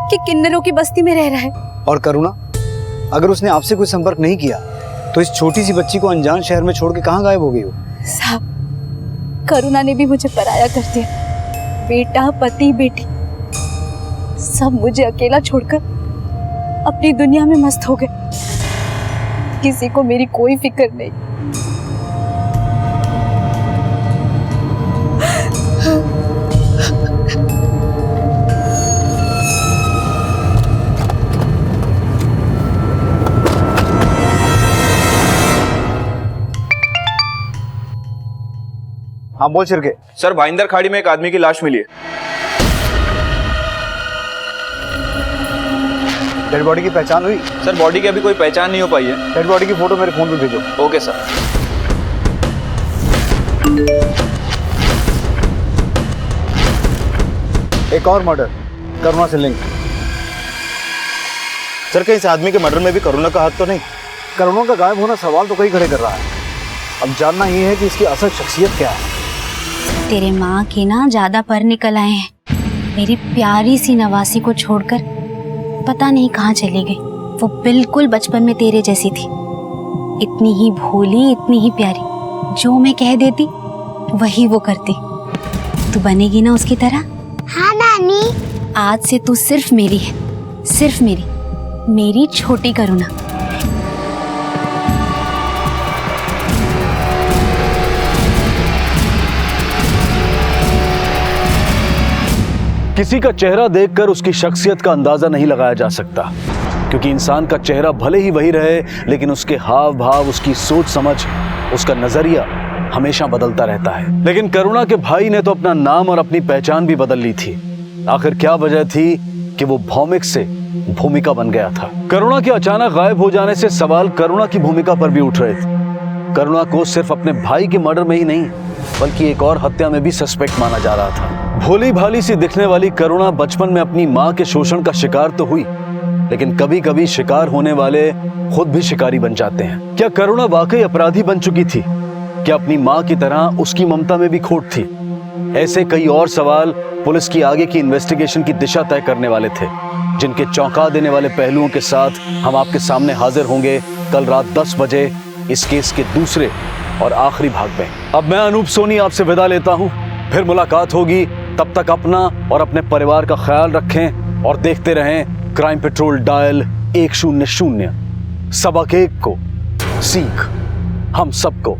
कि किन्नरों की बस्ती में रह रहा है। और करुणा, अगर उसने आपसे कोई संपर्क नहीं किया तो इस छोटी सी बच्ची को अनजान शहर में छोड़ के कहाँ गायब हो गई हो? साहब, करुणा ने भी मुझे पराया कर दिया। बेटा, पति, बेटी सब मुझे अकेला छोड़कर अपनी दुनिया में मस्त हो गए। किसी को मेरी कोई फिक्र नहीं। हाँ बोल छिरके। सर, भाईंदर खाड़ी में एक आदमी की लाश मिली है। डेड बॉडी की पहचान हुई? सर, बॉडी की अभी कोई पहचान नहीं हो पाई है। डेड बॉडी की फोटो मेरे फोन पे भेजो। Okay sir. एक और मर्डर, करुणा से लिंक। सर, कहीं इस आदमी के मर्डर में भी करुणा का हाथ तो नहीं? करुणा का गायब होना सवाल तो कई खड़े कर रहा है। अब जानना ये है कि इसकी असल शख्सियत क्या है। तेरे माँ के ना ज्यादा पर निकल आए हैं। मेरी प्यारी सी नवासी को छोड़कर पता नहीं कहाँ चली गई। वो बिल्कुल बचपन में तेरे जैसी थी, इतनी ही भोली, इतनी ही प्यारी। जो मैं कह देती वही वो करती। तू बनेगी ना उसकी तरह? हाँ नानी। आज से तू सिर्फ मेरी है, सिर्फ मेरी, मेरी छोटी करुणा। किसी का चेहरा देखकर उसकी शख्सियत का अंदाजा नहीं लगाया जा सकता, क्योंकि इंसान का चेहरा भले ही वही रहे, लेकिन उसके हाव भाव, उसकी सोच समझ, उसका नजरिया हमेशा बदलता रहता है। लेकिन करुणा के भाई ने तो अपना नाम और अपनी पहचान भी बदल ली थी। आखिर क्या वजह थी कि वो भौमिक से भूमिका बन गया था? करुणा के अचानक गायब हो जाने से सवाल करुणा की भूमिका पर भी उठ रहे थे। करुणा को सिर्फ अपने भाई के मर्डर में ही नहीं, बल्कि एक और हत्या में भी सस्पेक्ट माना जा रहा था। भोली भाली सी दिखने वाली करुणा बचपन में अपनी माँ के शोषण का शिकार तो हुई, लेकिन कभी कभी शिकार होने वाले खुद भी शिकारी बन जाते हैं। क्या करुणा वाकई अपराधी बन चुकी थी? क्या अपनी माँ की तरह उसकी ममता में भी खोट थी? ऐसे कई और सवाल पुलिस की आगे की इन्वेस्टिगेशन की दिशा तय करने वाले थे, जिनके चौंका देने वाले पहलुओं के साथ हम आपके सामने हाजिर होंगे कल रात 10 बजे इस केस के दूसरे और आखिरी भाग में। अब मैं अनूप सोनी आपसे विदा लेता हूँ, फिर मुलाकात होगी। तब तक अपना और अपने परिवार का ख्याल रखें और देखते रहें क्राइम पेट्रोल डायल 100। सबक एक को सीख हम सबको।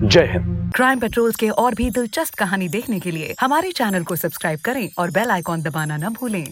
जय हिंद। क्राइम पेट्रोल के और भी दिलचस्प कहानी देखने के लिए हमारे चैनल को सब्सक्राइब करें और बेल आइकॉन दबाना न भूलें।